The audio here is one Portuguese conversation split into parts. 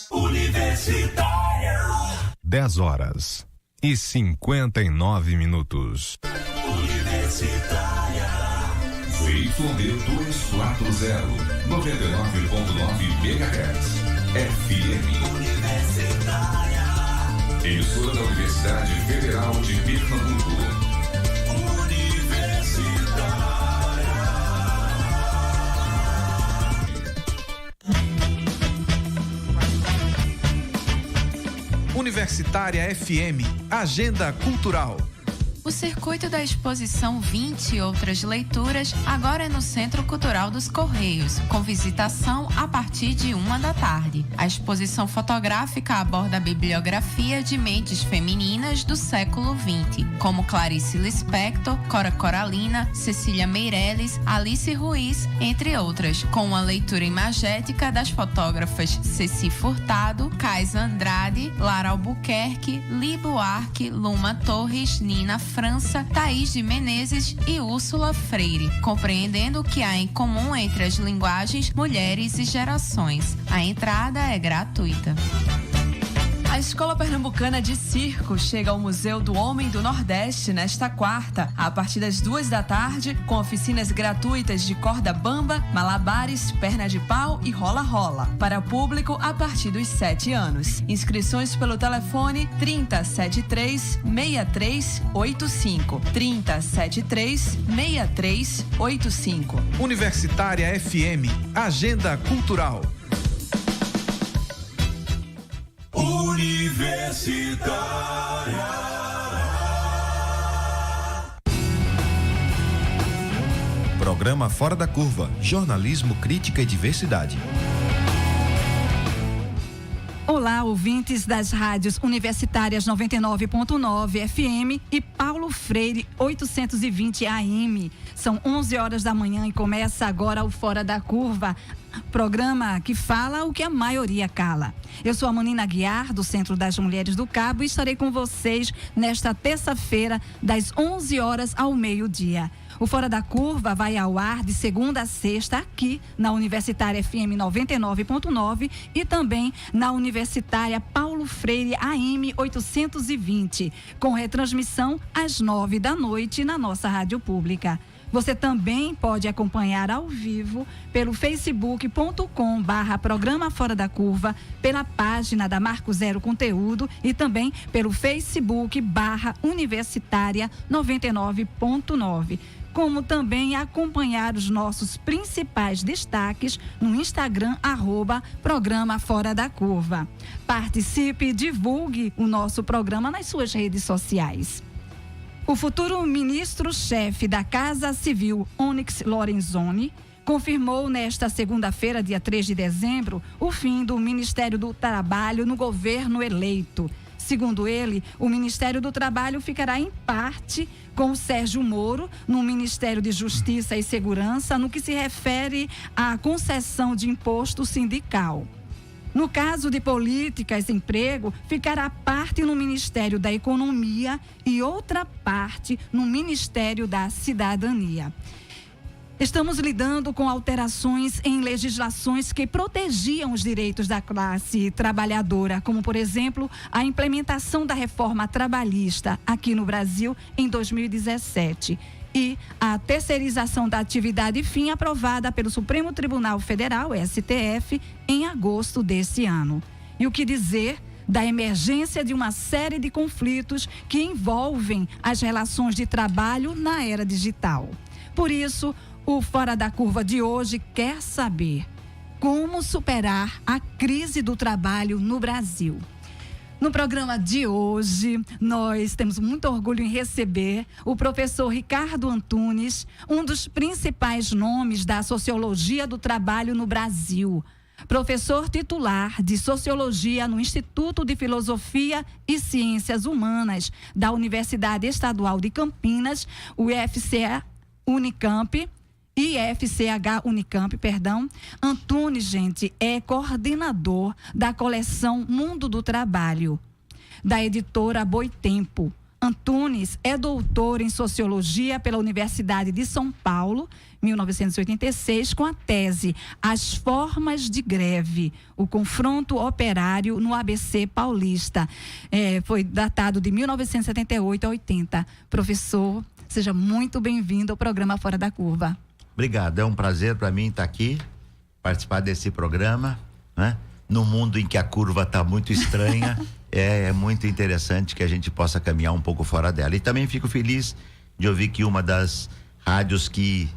Universitária. 10h59. Universitária. ZYD 240, 99.9 MHz. FM. Universitária. Emissora da Universidade Federal de Pernambuco. Universitária FM, Agenda Cultural. O circuito da exposição 20 e outras leituras agora é no Centro Cultural dos Correios, com visitação a partir de 13h. A exposição fotográfica aborda a bibliografia de mentes femininas do século XX, como Clarice Lispector, Cora Coralina, Cecília Meirelles, Alice Ruiz, entre outras, com uma leitura imagética das fotógrafas Ceci Furtado, Kaisa Andrade, Lara Albuquerque, Li Buarque, Luma Torres, Nina França, Thaís de Menezes e Úrsula Freire, compreendendo o que há em comum entre as linguagens, mulheres e gerações. A entrada é gratuita. A Escola Pernambucana de Circo chega ao Museu do Homem do Nordeste nesta quarta, a partir das 14h, com oficinas gratuitas de corda bamba, malabares, perna de pau e rola-rola, para público a partir dos 7 anos. Inscrições pelo telefone 3073-6385. 3073-6385. Universitária FM, Agenda Cultural. Universitária. Programa Fora da Curva, jornalismo, crítica e diversidade. Olá, ouvintes das rádios universitárias 99.9 FM e Paulo Freire 820 AM. São 11h da manhã e começa agora o Fora da Curva, programa que fala o que a maioria cala. Eu sou a Manina Guiar, do Centro das Mulheres do Cabo, e estarei com vocês nesta terça-feira, das 11h ao meio-dia. O Fora da Curva vai ao ar de segunda a sexta aqui na Universitária FM 99.9 e também na Universitária Paulo Freire AM 820, com retransmissão às 9h na nossa rádio pública. Você também pode acompanhar ao vivo pelo facebook.com/programa Fora da Curva, pela página da Marco Zero Conteúdo e também pelo facebook/Universitária 99.9. Como também acompanhar os nossos principais destaques no Instagram, @programa Fora da Curva. Participe e divulgue o nosso programa nas suas redes sociais. O futuro ministro-chefe da Casa Civil, Onyx Lorenzoni, confirmou nesta segunda-feira, dia 3 de dezembro, o fim do Ministério do Trabalho no governo eleito. Segundo ele, o Ministério do Trabalho ficará em parte com o Sérgio Moro no Ministério de Justiça e Segurança no que se refere à concessão de imposto sindical. No caso de políticas e emprego, ficará parte no Ministério da Economia e outra parte no Ministério da Cidadania. Estamos lidando com alterações em legislações que protegiam os direitos da classe trabalhadora, como, por exemplo, a implementação da reforma trabalhista aqui no Brasil em 2017. E a terceirização da atividade fim aprovada pelo Supremo Tribunal Federal, STF, em agosto deste ano. E o que dizer da emergência de uma série de conflitos que envolvem as relações de trabalho na era digital. Por isso, o Fora da Curva de hoje quer saber como superar a crise do trabalho no Brasil. No programa de hoje, nós temos muito orgulho em receber o professor Ricardo Antunes, um dos principais nomes da sociologia do trabalho no Brasil. Professor titular de Sociologia no Instituto de Filosofia e Ciências Humanas da Universidade Estadual de Campinas, IFCH Unicamp. Antunes, gente, é coordenador da coleção Mundo do Trabalho, da editora Boitempo. Antunes é doutor em Sociologia pela Universidade de São Paulo, 1986, com a tese As Formas de Greve, o confronto operário no ABC paulista. Foi datado de 1978 a 80. Professor, seja muito bem-vindo ao programa Fora da Curva. Obrigado, é um prazer para mim estar aqui, participar desse programa, né? No mundo em que a curva está muito estranha, é muito interessante que a gente possa caminhar um pouco fora dela. E também fico feliz de ouvir que uma das rádios que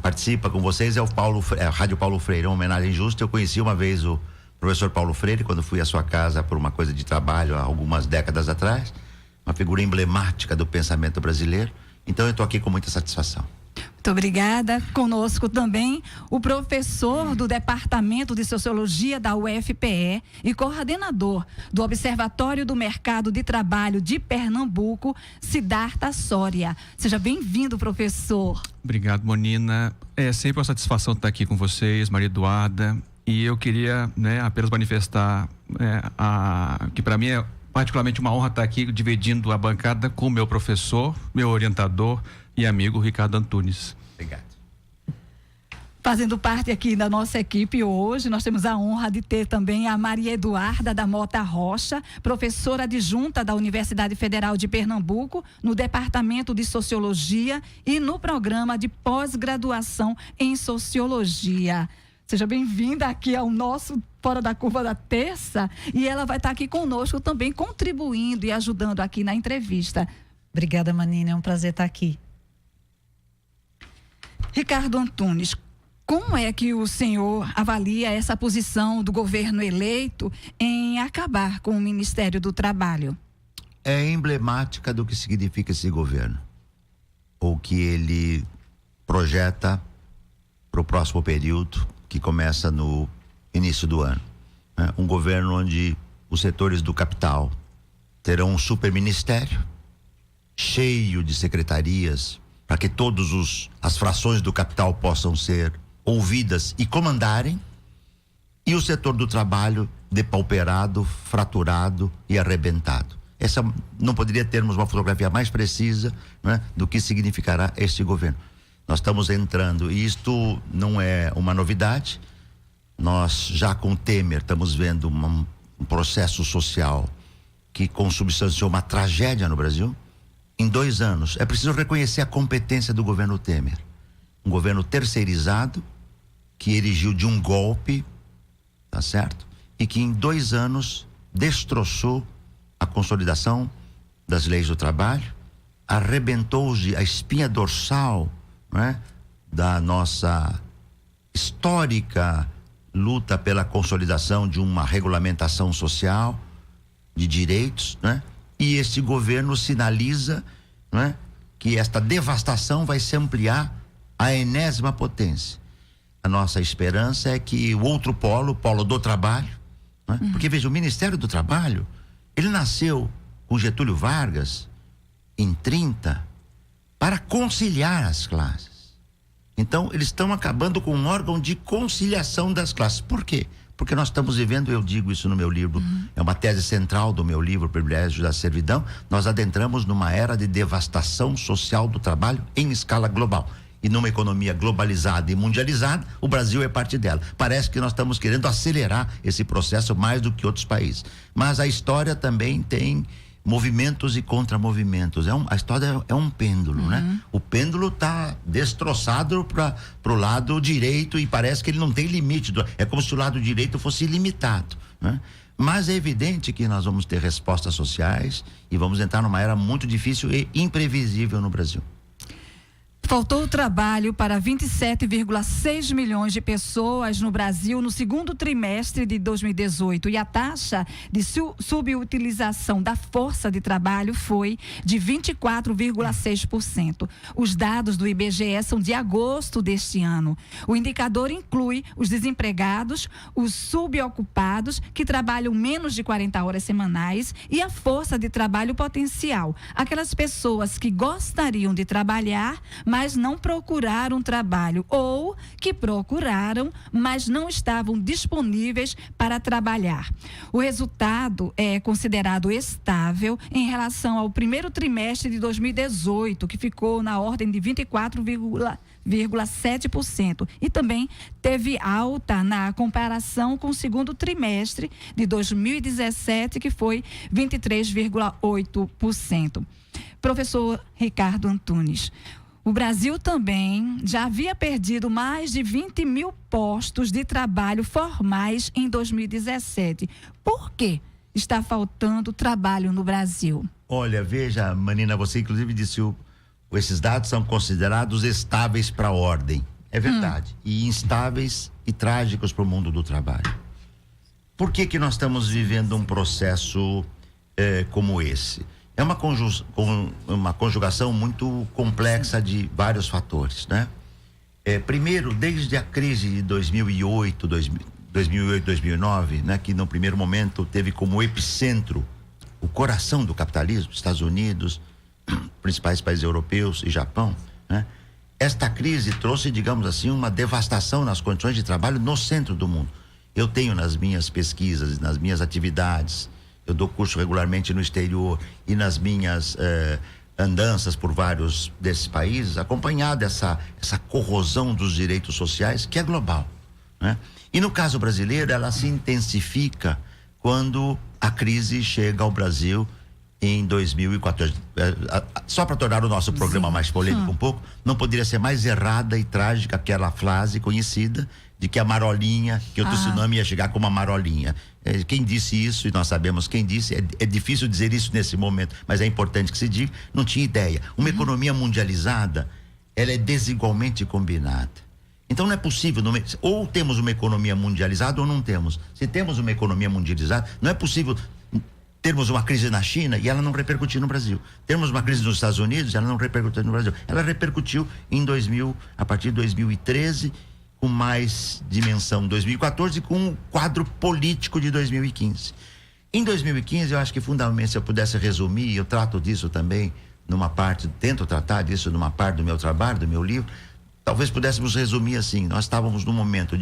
participa com vocês é a Rádio Paulo Freire, uma homenagem justa. Eu conheci uma vez o professor Paulo Freire quando fui à sua casa por uma coisa de trabalho há algumas décadas atrás, uma figura emblemática do pensamento brasileiro. Então eu estou aqui com muita satisfação. Muito obrigada. Conosco também o professor do Departamento de Sociologia da UFPE e coordenador do Observatório do Mercado de Trabalho de Pernambuco, Siddhartha Soria. Seja bem-vindo, professor. Obrigado, Monina. É sempre uma satisfação estar aqui com vocês, Maria Eduarda. E eu queria, apenas manifestar que para mim é particularmente uma honra estar aqui dividindo a bancada com o meu professor, meu orientador e amigo Ricardo Antunes. Obrigado. Fazendo parte aqui da nossa equipe hoje, nós temos a honra de ter também a Maria Eduarda da Mota Rocha, professora adjunta da Universidade Federal de Pernambuco, no Departamento de Sociologia e no programa de pós-graduação em Sociologia. Seja bem-vinda aqui ao nosso Fora da Curva da terça, e ela vai estar aqui conosco também, contribuindo e ajudando aqui na entrevista. Obrigada, Manina, é um prazer estar aqui. Ricardo Antunes, como é que o senhor avalia essa posição do governo eleito em acabar com o Ministério do Trabalho? É emblemática do que significa esse governo, ou que ele projeta para o próximo período, que começa no início do ano. Um governo onde os setores do capital terão um superministério cheio de secretarias para que as frações do capital possam ser ouvidas e comandarem, e o setor do trabalho depauperado, fraturado e arrebentado. Essa não poderia termos uma fotografia mais precisa, do que significará este governo. Nós estamos entrando, e isto não é uma novidade. Nós já com Temer estamos vendo um processo social que consubstanciou uma tragédia no Brasil. Em 2 anos, é preciso reconhecer a competência do governo Temer. Um governo terceirizado, que erigiu de um golpe, tá certo? E que em 2 anos destroçou a consolidação das leis do trabalho, arrebentou a espinha dorsal, da nossa histórica luta pela consolidação de uma regulamentação social, de direitos, E este governo sinaliza, que esta devastação vai se ampliar à enésima potência. A nossa esperança é que o outro polo, o polo do trabalho, porque veja, o Ministério do Trabalho, ele nasceu com Getúlio Vargas em 30 para conciliar as classes. Então, eles estão acabando com um órgão de conciliação das classes. Por quê? Porque nós estamos vivendo, eu digo isso no meu livro, é uma tese central do meu livro, Privilégio da Servidão, nós adentramos numa era de devastação social do trabalho em escala global. E numa economia globalizada e mundializada, o Brasil é parte dela. Parece que nós estamos querendo acelerar esse processo mais do que outros países. Mas a história também tem movimentos e contramovimentos. A história é um pêndulo, O pêndulo está destroçado para o lado direito e parece que ele não tem limite. É como se o lado direito fosse ilimitado, Mas é evidente que nós vamos ter respostas sociais e vamos entrar numa era muito difícil e imprevisível no Brasil. Faltou trabalho para 27,6 milhões de pessoas no Brasil no segundo trimestre de 2018 e a taxa de subutilização da força de trabalho foi de 24,6%. Os dados do IBGE são de agosto deste ano. O indicador inclui os desempregados, os subocupados que trabalham menos de 40 horas semanais e a força de trabalho potencial, aquelas pessoas que gostariam de trabalhar, mas mas não procuraram trabalho ou que procuraram, mas não estavam disponíveis para trabalhar. O resultado é considerado estável em relação ao primeiro trimestre de 2018, que ficou na ordem de 24,7%, e também teve alta na comparação com o segundo trimestre de 2017, que foi 23,8%. Professor Ricardo Antunes, o Brasil também já havia perdido mais de 20 mil postos de trabalho formais em 2017. Por que está faltando trabalho no Brasil? Olha, veja, Manina, você inclusive disse esses dados são considerados estáveis para a ordem. É verdade. E instáveis e trágicos para o mundo do trabalho. Por que nós estamos vivendo um processo como esse? É uma conjugação muito complexa de vários fatores, né? Primeiro, desde a crise de 2008, 2009, né, que no primeiro momento teve como epicentro o coração do capitalismo, Estados Unidos, principais países europeus e Japão, né? Esta crise trouxe, digamos assim, uma devastação nas condições de trabalho no centro do mundo. Eu tenho nas minhas pesquisas, nas minhas atividades, eu dou curso regularmente no exterior e nas minhas andanças por vários desses países, acompanhado essa corrosão dos direitos sociais que é global, né? E no caso brasileiro, ela se intensifica quando a crise chega ao Brasil em 2014. Só para tornar o nosso programa mais polêmico um pouco, não poderia ser mais errada e trágica aquela frase conhecida de que a marolinha, que o tsunami ia chegar como uma marolinha. Quem disse isso, e nós sabemos quem disse, é difícil dizer isso nesse momento, mas é importante que se diga, não tinha ideia. Uma economia mundializada, ela é desigualmente combinada. Então não é possível, ou temos uma economia mundializada ou não temos. Se temos uma economia mundializada, não é possível termos uma crise na China e ela não repercutir no Brasil. Termos uma crise nos Estados Unidos e ela não repercutir no Brasil. Ela repercutiu a partir de 2013, com mais dimensão 2014, com o quadro político de 2015. Em 2015, eu acho que fundamentalmente, se eu pudesse resumir, eu trato disso também tento tratar disso numa parte do meu trabalho, do meu livro, talvez pudéssemos resumir assim: nós estávamos num momento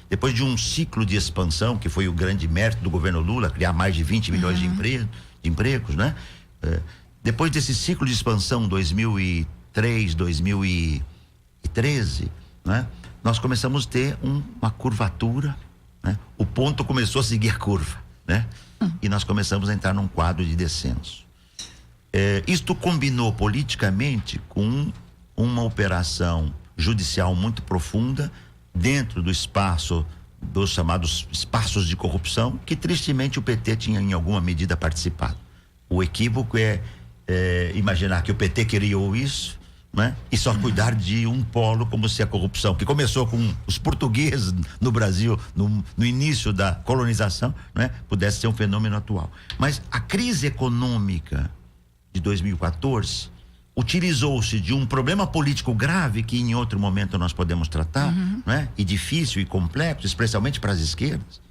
depois de um ciclo de expansão, que foi o grande mérito do governo Lula, criar mais de 20 milhões de empregos, né? Depois desse ciclo de expansão, 2003, 2013, né? Nós começamos a ter uma curvatura, né? O ponto começou a seguir a curva, né? E nós começamos a entrar num quadro de descenso. Isto combinou politicamente com uma operação judicial muito profunda dentro do espaço dos chamados espaços de corrupção, que tristemente o PT tinha em alguma medida participado. O equívoco é imaginar que o PT criou isso, né? E só cuidar de um polo, como se a corrupção, que começou com os portugueses no Brasil, no início da colonização, né? Pudesse ser um fenômeno atual. Mas a crise econômica de 2014 utilizou-se de um problema político grave que em outro momento nós podemos tratar, né? E difícil e complexo, especialmente para as esquerdas.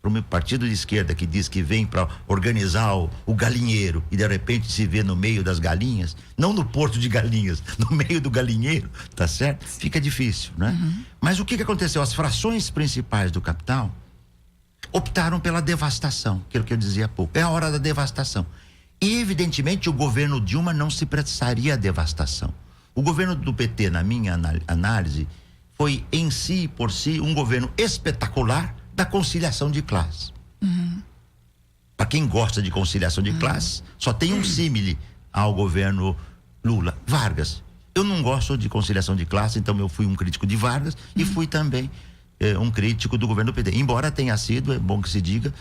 Para um partido de esquerda que diz que vem para organizar o galinheiro e de repente se vê no meio das galinhas, não no porto de galinhas, no meio do galinheiro, tá certo? Fica difícil, né? Mas o que aconteceu? As frações principais do capital optaram pela devastação, aquilo que eu dizia há pouco. É a hora da devastação. E evidentemente o governo Dilma não se precisaria à devastação. O governo do PT, na minha análise, foi em si, por si, um governo espetacular da conciliação de classe. Para quem gosta de conciliação de classe, só tem um símile ao governo Lula: Vargas. Eu não gosto de conciliação de classe, então eu fui um crítico de Vargas e fui também um crítico do governo do PT, embora tenha sido, é bom que se diga,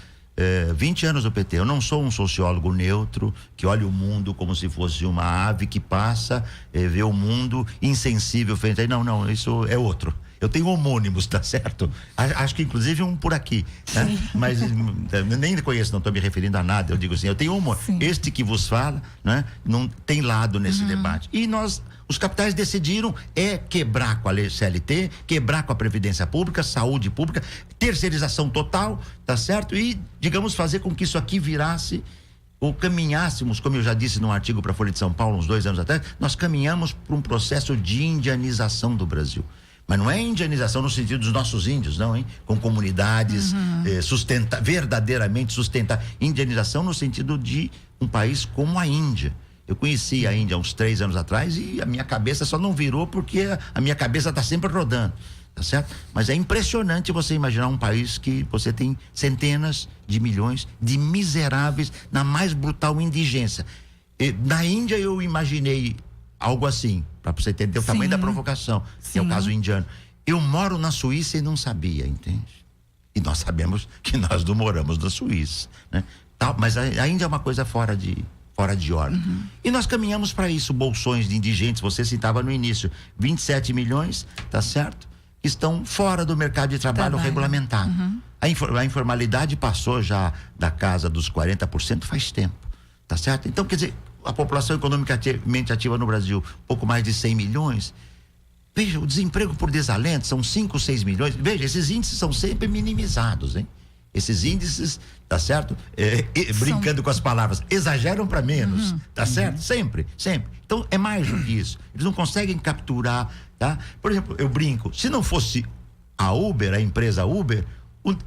20 anos do PT. Eu não sou um sociólogo neutro que olha o mundo como se fosse uma ave que passa, vê o mundo insensível frente a ele. Não, isso é outro. Eu tenho homônimos, tá certo? Acho que inclusive um por aqui, né? Mas nem conheço, não estou me referindo a nada. Eu digo assim, eu tenho este que vos fala, né? Não tem lado nesse debate. E os capitais decidiram quebrar com a lei CLT, quebrar com a Previdência Pública, saúde pública, terceirização total, tá certo? E, digamos, fazer com que isso aqui virasse ou caminhássemos, como eu já disse num artigo para a Folha de São Paulo uns 2 anos atrás, nós caminhamos para um processo de indianização do Brasil. Mas não é indianização no sentido dos nossos índios, não, hein? Com comunidades verdadeiramente sustentáveis. Indianização no sentido de um país como a Índia. Eu conheci a Índia há uns 3 anos atrás e a minha cabeça só não virou porque a minha cabeça está sempre rodando, tá certo? Mas é impressionante você imaginar um país que você tem centenas de milhões de miseráveis na mais brutal indigência. Na Índia eu imaginei algo assim, para você entender o tamanho da provocação, que é o caso indiano. Eu moro na Suíça e não sabia, entende? E nós sabemos que nós não moramos na Suíça, né? Mas a Índia é uma coisa fora de ordem. E nós caminhamos para isso, bolsões de indigentes, você citava no início, 27 milhões, tá certo? Estão fora do mercado de trabalho regulamentado. A informalidade passou já da casa dos 40% faz tempo, tá certo? Então, quer dizer, a população economicamente ativa no Brasil, pouco mais de 100 milhões. Veja, o desemprego por desalento são 5, 6 milhões. Veja, esses índices são sempre minimizados, hein? Esses índices, tá certo? Brincando com as palavras, exageram para menos, tá certo? Sempre. Então, é mais do que isso. Eles não conseguem capturar, tá? Por exemplo, eu brinco, se não fosse a Uber, a empresa Uber,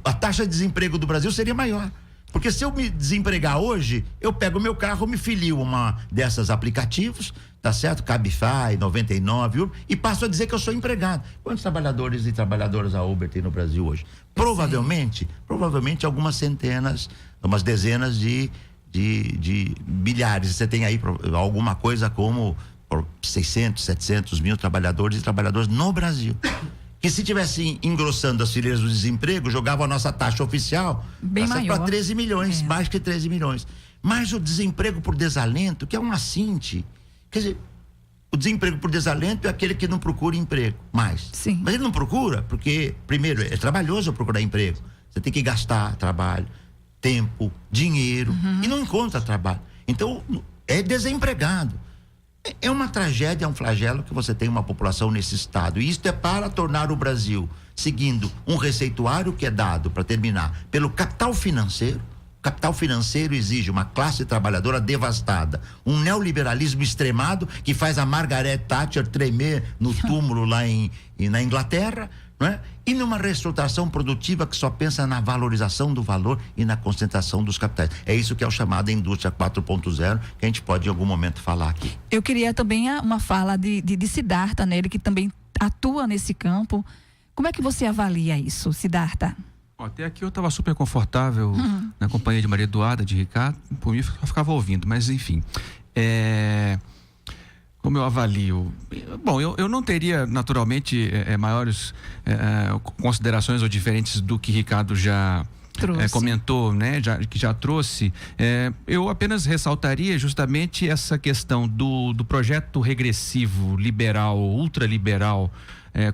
a taxa de desemprego do Brasil seria maior. Porque se eu me desempregar hoje, eu pego o meu carro, me filio uma dessas aplicativos, tá certo? Cabify, 99, e passo a dizer que eu sou empregado. Quantos trabalhadores e trabalhadoras a Uber tem no Brasil hoje? Provavelmente algumas centenas, umas dezenas de milhares. Você tem aí alguma coisa como 600, 700 mil trabalhadores e trabalhadoras no Brasil. Que se tivesse engrossando as fileiras do desemprego, jogava a nossa taxa oficial para 13 milhões, mais que 13 milhões. Mas o desemprego por desalento, que é um assinte, quer dizer, o desemprego por desalento é aquele que não procura emprego mais. Sim. Mas ele não procura porque, primeiro, é trabalhoso procurar emprego. Você tem que gastar trabalho, tempo, dinheiro, e não encontra trabalho. Então, é desempregado. É uma tragédia, é um flagelo que você tem uma população nesse estado. E isto é para tornar o Brasil, seguindo um receituário que é dado, para terminar, pelo capital financeiro. O capital financeiro exige uma classe trabalhadora devastada, um neoliberalismo extremado que faz a Margaret Thatcher tremer no túmulo lá na Inglaterra, não é? E numa reestruturação produtiva que só pensa na valorização do valor e na concentração dos capitais. É isso que é o chamado indústria 4.0, que a gente pode em algum momento falar aqui. Eu queria também uma fala de Siddhartha, né? Ele que também atua nesse campo. Como é que você avalia isso, Siddhartha? Até aqui eu estava super confortável na companhia de Maria Eduarda, de Ricardo, por mim eu ficava ouvindo, mas enfim, como eu avalio? Bom, eu não teria naturalmente maiores considerações ou diferentes do que Ricardo já comentou, né? Que já trouxe. Eu apenas ressaltaria justamente essa questão do projeto regressivo, liberal, ultraliberal,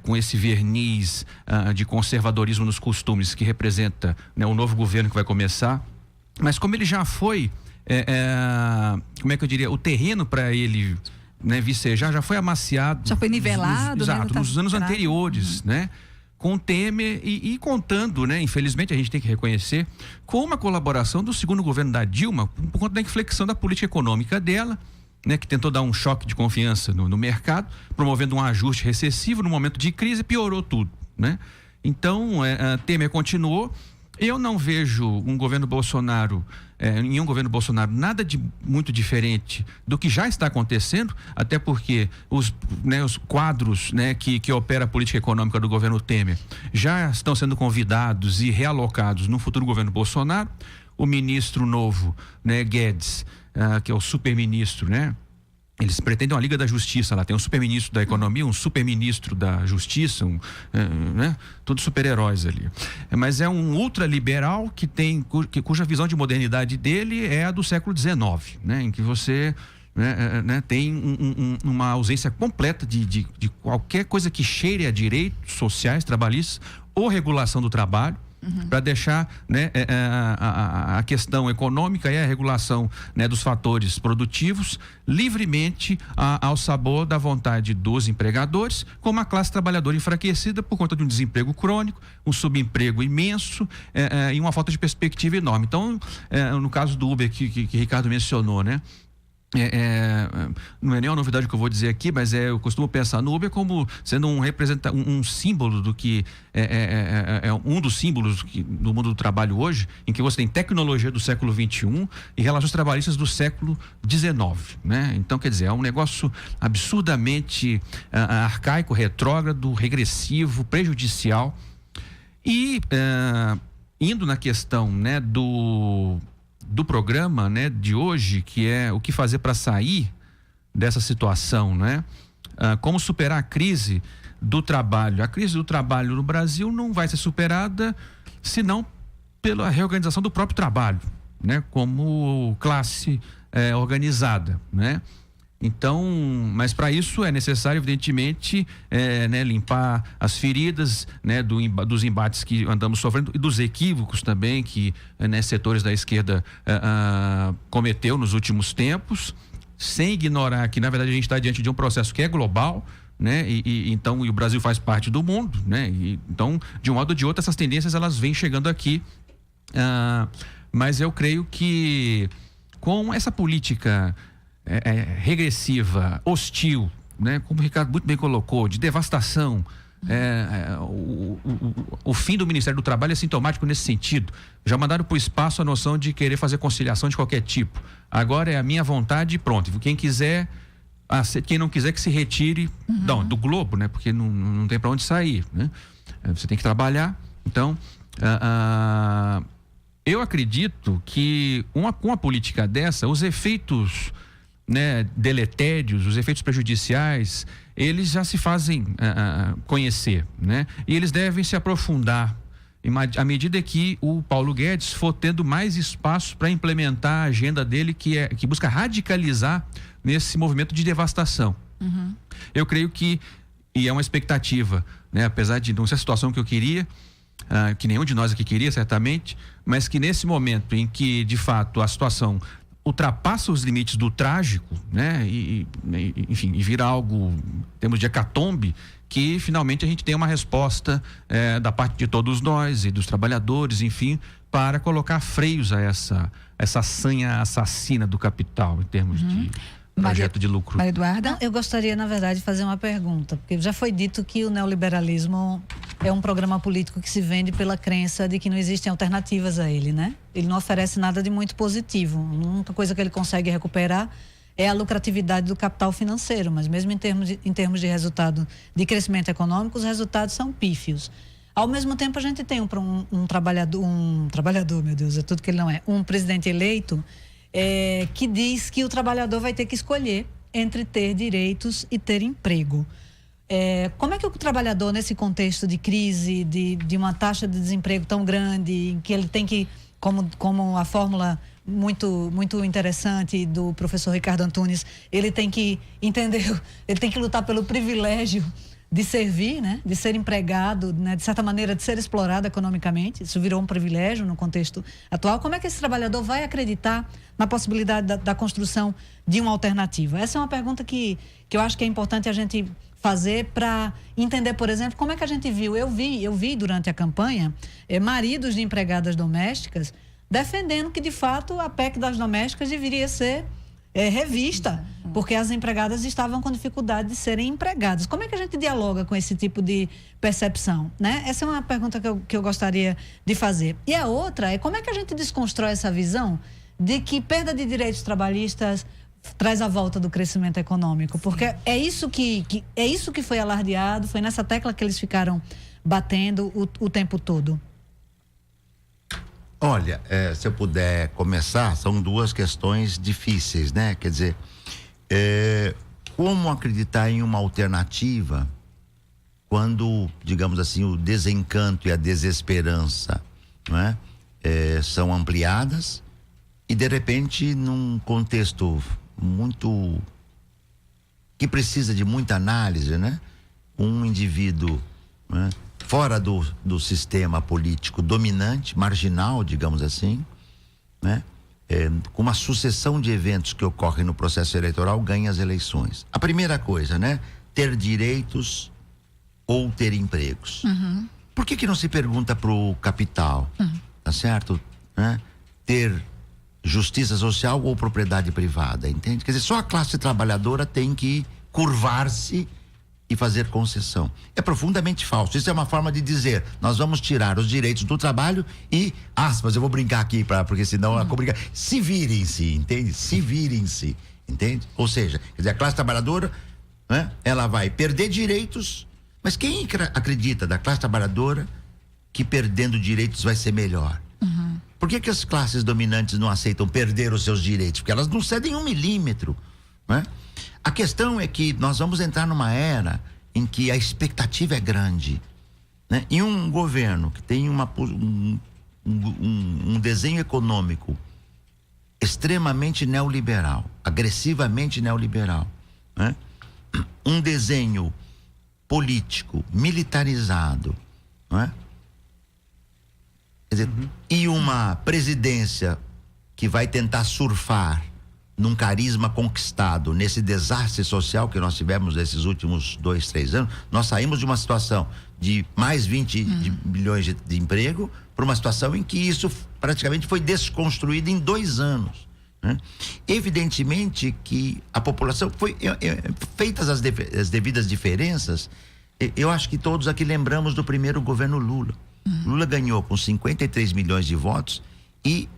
com esse verniz de conservadorismo nos costumes que representa, né, o novo governo que vai começar, mas como ele já foi, como é que eu diria, o terreno para ele, né, vicejar, já foi amaciado, já foi nivelado, exato, nos anos anteriores, né, com o Temer e contando, né, infelizmente a gente tem que reconhecer, com uma colaboração do segundo governo da Dilma, por conta da inflexão da política econômica dela, né, que tentou dar um choque de confiança no mercado, promovendo um ajuste recessivo no momento de crise, piorou tudo, né? Então, Temer continuou. Eu não vejo um governo Bolsonaro, em um governo Bolsonaro, nada de muito diferente do que já está acontecendo, até porque os quadros, né, que opera a política econômica do governo Temer já estão sendo convidados e realocados no futuro governo Bolsonaro. O ministro novo, né, Guedes, que é o superministro, né? Eles pretendem uma Liga da Justiça lá, tem um superministro da Economia, um superministro da Justiça, né? Todos super-heróis ali. Mas é um ultraliberal cuja visão de modernidade dele é a do século XIX, né? Em que você tem uma ausência completa de qualquer coisa que cheire a direitos sociais, trabalhistas ou regulação do trabalho, para deixar, né, a questão econômica e a regulação, né, dos fatores produtivos livremente ao sabor da vontade dos empregadores, com uma classe trabalhadora enfraquecida por conta de um desemprego crônico, um subemprego imenso e uma falta de perspectiva enorme. Então, no caso do Uber que Ricardo mencionou, né? Não é nem uma novidade que eu vou dizer aqui, mas eu costumo pensar no Uber como sendo um símbolo do que um dos símbolos do mundo do trabalho hoje, em que você tem tecnologia do século XXI e relações trabalhistas do século XIX, né? Então, quer dizer, é um negócio absurdamente arcaico, retrógrado, regressivo, prejudicial. E indo na questão, né, do programa, né, de hoje, que é o que fazer para sair dessa situação, né? Como superar a crise do trabalho. A crise do trabalho no Brasil não vai ser superada senão pela reorganização do próprio trabalho, né? Como classe organizada, né? Então, mas para isso é necessário, evidentemente, né, limpar as feridas, né, dos embates que andamos sofrendo e dos equívocos também que, né, setores da esquerda cometeu nos últimos tempos, sem ignorar que, na verdade, a gente está diante de um processo que é global, né? Então, o Brasil faz parte do mundo, né? Então, de um modo ou de outro, essas tendências elas vêm chegando aqui, mas eu creio que com essa política regressiva, hostil, né? Como o Ricardo muito bem colocou, de devastação. O fim do Ministério do Trabalho é sintomático nesse sentido. Já mandaram para o espaço a noção de querer fazer conciliação de qualquer tipo. Agora é a minha vontade e pronto. Quem quiser, quem não quiser que se retire do globo, né? Porque não tem para onde sair, né? Você tem que trabalhar. Então, eu acredito que com uma política dessa, os efeitos, né, deletérios, os efeitos prejudiciais, eles já se fazem conhecer, né? E eles devem se aprofundar à medida que o Paulo Guedes for tendo mais espaço para implementar a agenda dele, que busca radicalizar nesse movimento de devastação. Eu creio que, e é uma expectativa, né, apesar de não ser a situação que eu queria, que nenhum de nós aqui queria, certamente, mas que nesse momento em que, de fato, a situação ultrapassa os limites do trágico, né? Enfim, e vira algo, em termos de hecatombe, que finalmente a gente tem uma resposta da parte de todos nós e dos trabalhadores, enfim, para colocar freios a essa sanha assassina do capital, em termos de projeto de lucro. Maria Eduarda? Eu gostaria, na verdade, de fazer uma pergunta, porque já foi dito que o neoliberalismo é um programa político que se vende pela crença de que não existem alternativas a ele, né? Ele não oferece nada de muito positivo. A única coisa que ele consegue recuperar é a lucratividade do capital financeiro, mas mesmo em termos de resultado de crescimento econômico, os resultados são pífios. Ao mesmo tempo, a gente tem um trabalhador, meu Deus, é tudo que ele não é, um presidente eleito que diz que o trabalhador vai ter que escolher entre ter direitos e ter emprego. Como é que o trabalhador, nesse contexto de crise, de uma taxa de desemprego tão grande, em que ele tem que, como a fórmula muito, muito interessante do professor Ricardo Antunes, ele tem que entender, ele tem que lutar pelo privilégio de servir, né? De ser empregado, né? De certa maneira, de ser explorado economicamente. Isso virou um privilégio no contexto atual. Como é que esse trabalhador vai acreditar na possibilidade da construção de uma alternativa? Essa é uma pergunta que eu acho que é importante a gente fazer para entender, por exemplo, como é que a gente viu. Eu vi durante a campanha maridos de empregadas domésticas defendendo que, de fato, a PEC das domésticas deveria ser revista, porque as empregadas estavam com dificuldade de serem empregadas. Como é que a gente dialoga com esse tipo de percepção, né? Essa é uma pergunta que eu gostaria de fazer. E a outra é como é que a gente desconstrói essa visão de que perda de direitos trabalhistas traz a volta do crescimento econômico, porque é isso que foi alardeado, foi nessa tecla que eles ficaram batendo o tempo todo. Olha, se eu puder começar, são duas questões difíceis, né? Quer dizer, como acreditar em uma alternativa quando, digamos assim, o desencanto e a desesperança, não é? São ampliadas e, de repente, num contexto muito que precisa de muita análise, né? Um indivíduo, né, fora do sistema político dominante, marginal, digamos assim, né? Com uma sucessão de eventos que ocorrem no processo eleitoral, ganha as eleições. A primeira coisa, né? Ter direitos ou ter empregos. Por que não se pergunta pro capital, tá certo? Né? Ter justiça social ou propriedade privada, entende? Quer dizer, só a classe trabalhadora tem que curvar-se e fazer concessão. É profundamente falso. Isso é uma forma de dizer, nós vamos tirar os direitos do trabalho e, aspas, eu vou brincar aqui, porque senão se virem-se, entende? Se virem-se, entende? Ou seja, quer dizer, a classe trabalhadora, né, ela vai perder direitos, mas quem acredita da classe trabalhadora que perdendo direitos vai ser melhor? Por que as classes dominantes não aceitam perder os seus direitos? Porque elas não cedem 1 milímetro, né? A questão é que nós vamos entrar numa era em que a expectativa é grande, né? E um governo que tem um desenho econômico extremamente neoliberal, agressivamente neoliberal, né? Um desenho político militarizado, né? Quer dizer, e uma presidência que vai tentar surfar num carisma conquistado, nesse desastre social que nós tivemos nesses últimos 2, 3 anos, nós saímos de uma situação de mais 20 bilhões de emprego para uma situação em que isso praticamente foi desconstruído em 2 anos, né? Evidentemente que a população foi feitas as devidas diferenças. Eu acho que todos aqui lembramos do primeiro governo Lula. Lula ganhou com 53 milhões de votos e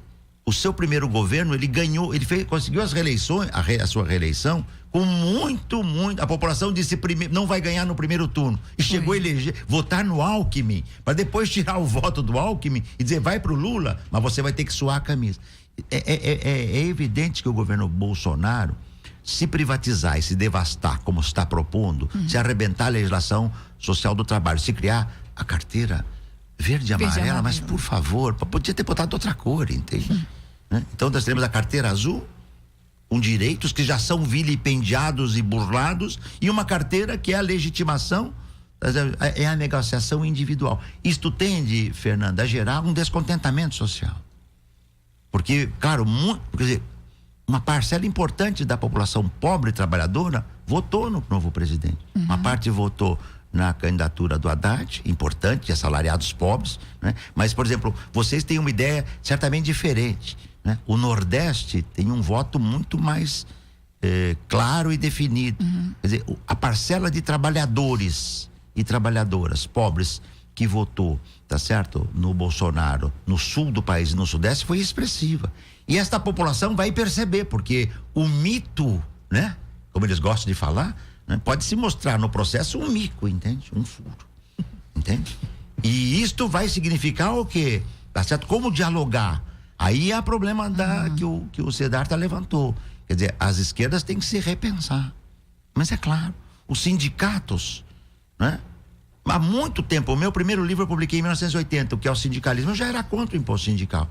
o seu primeiro governo, ele ganhou, conseguiu as reeleições, a sua reeleição com muito, a população disse não vai ganhar no primeiro turno e chegou a votar no Alckmin, para depois tirar o voto do Alckmin e dizer vai pro Lula, mas você vai ter que suar a camisa. É evidente que o governo Bolsonaro, se privatizar e se devastar como está propondo, se arrebentar a legislação social do trabalho, se criar a carteira verde e amarela, mas por favor, podia ter botado outra cor, entende? Né? Então nós temos a carteira azul, com direitos que já são vilipendiados e burlados, e uma carteira que é a legitimação, é a negociação individual. Isto tende, Fernanda, a gerar um descontentamento social. Porque, claro, quer dizer, uma parcela importante da população pobre e trabalhadora votou no novo presidente. Uma parte votou na candidatura do Haddad, importante, assalariados pobres, né? Mas, por exemplo, vocês têm uma ideia certamente diferente, né? O Nordeste tem um voto muito mais claro e definido. Quer dizer, a parcela de trabalhadores e trabalhadoras pobres que votou, tá certo, no Bolsonaro, no sul do país e no sudeste foi expressiva. E esta população vai perceber, porque o mito, né? Como eles gostam de falar, pode se mostrar no processo um mico, entende? Um furo, entende? E isto vai significar o quê? Tá certo? Como dialogar? Aí há problema que o Siddhartha levantou. Quer dizer, as esquerdas têm que se repensar. Mas é claro, os sindicatos, né? Há muito tempo, o meu primeiro livro eu publiquei em 1980, o que é o sindicalismo, eu já era contra o imposto sindical.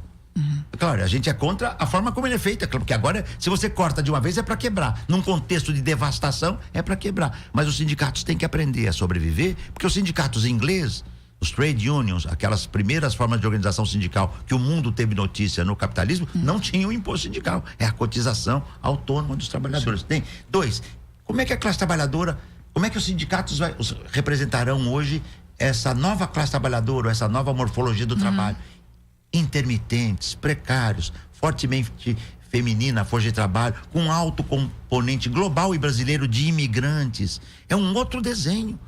Claro, a gente é contra a forma como ele é feito, porque agora, se você corta de uma vez, é para quebrar. Num contexto de devastação, é para quebrar. Mas os sindicatos têm que aprender a sobreviver, porque os sindicatos ingleses, os trade unions, aquelas primeiras formas de organização sindical que o mundo teve notícia no capitalismo, não tinham imposto sindical. É a cotização autônoma dos trabalhadores. Tem. 2, como é que a classe trabalhadora, como é que os sindicatos representarão hoje essa nova classe trabalhadora, essa nova morfologia do trabalho? Intermitentes, precários, fortemente feminina, força de trabalho, com alto componente global e brasileiro de imigrantes. É um outro desenho.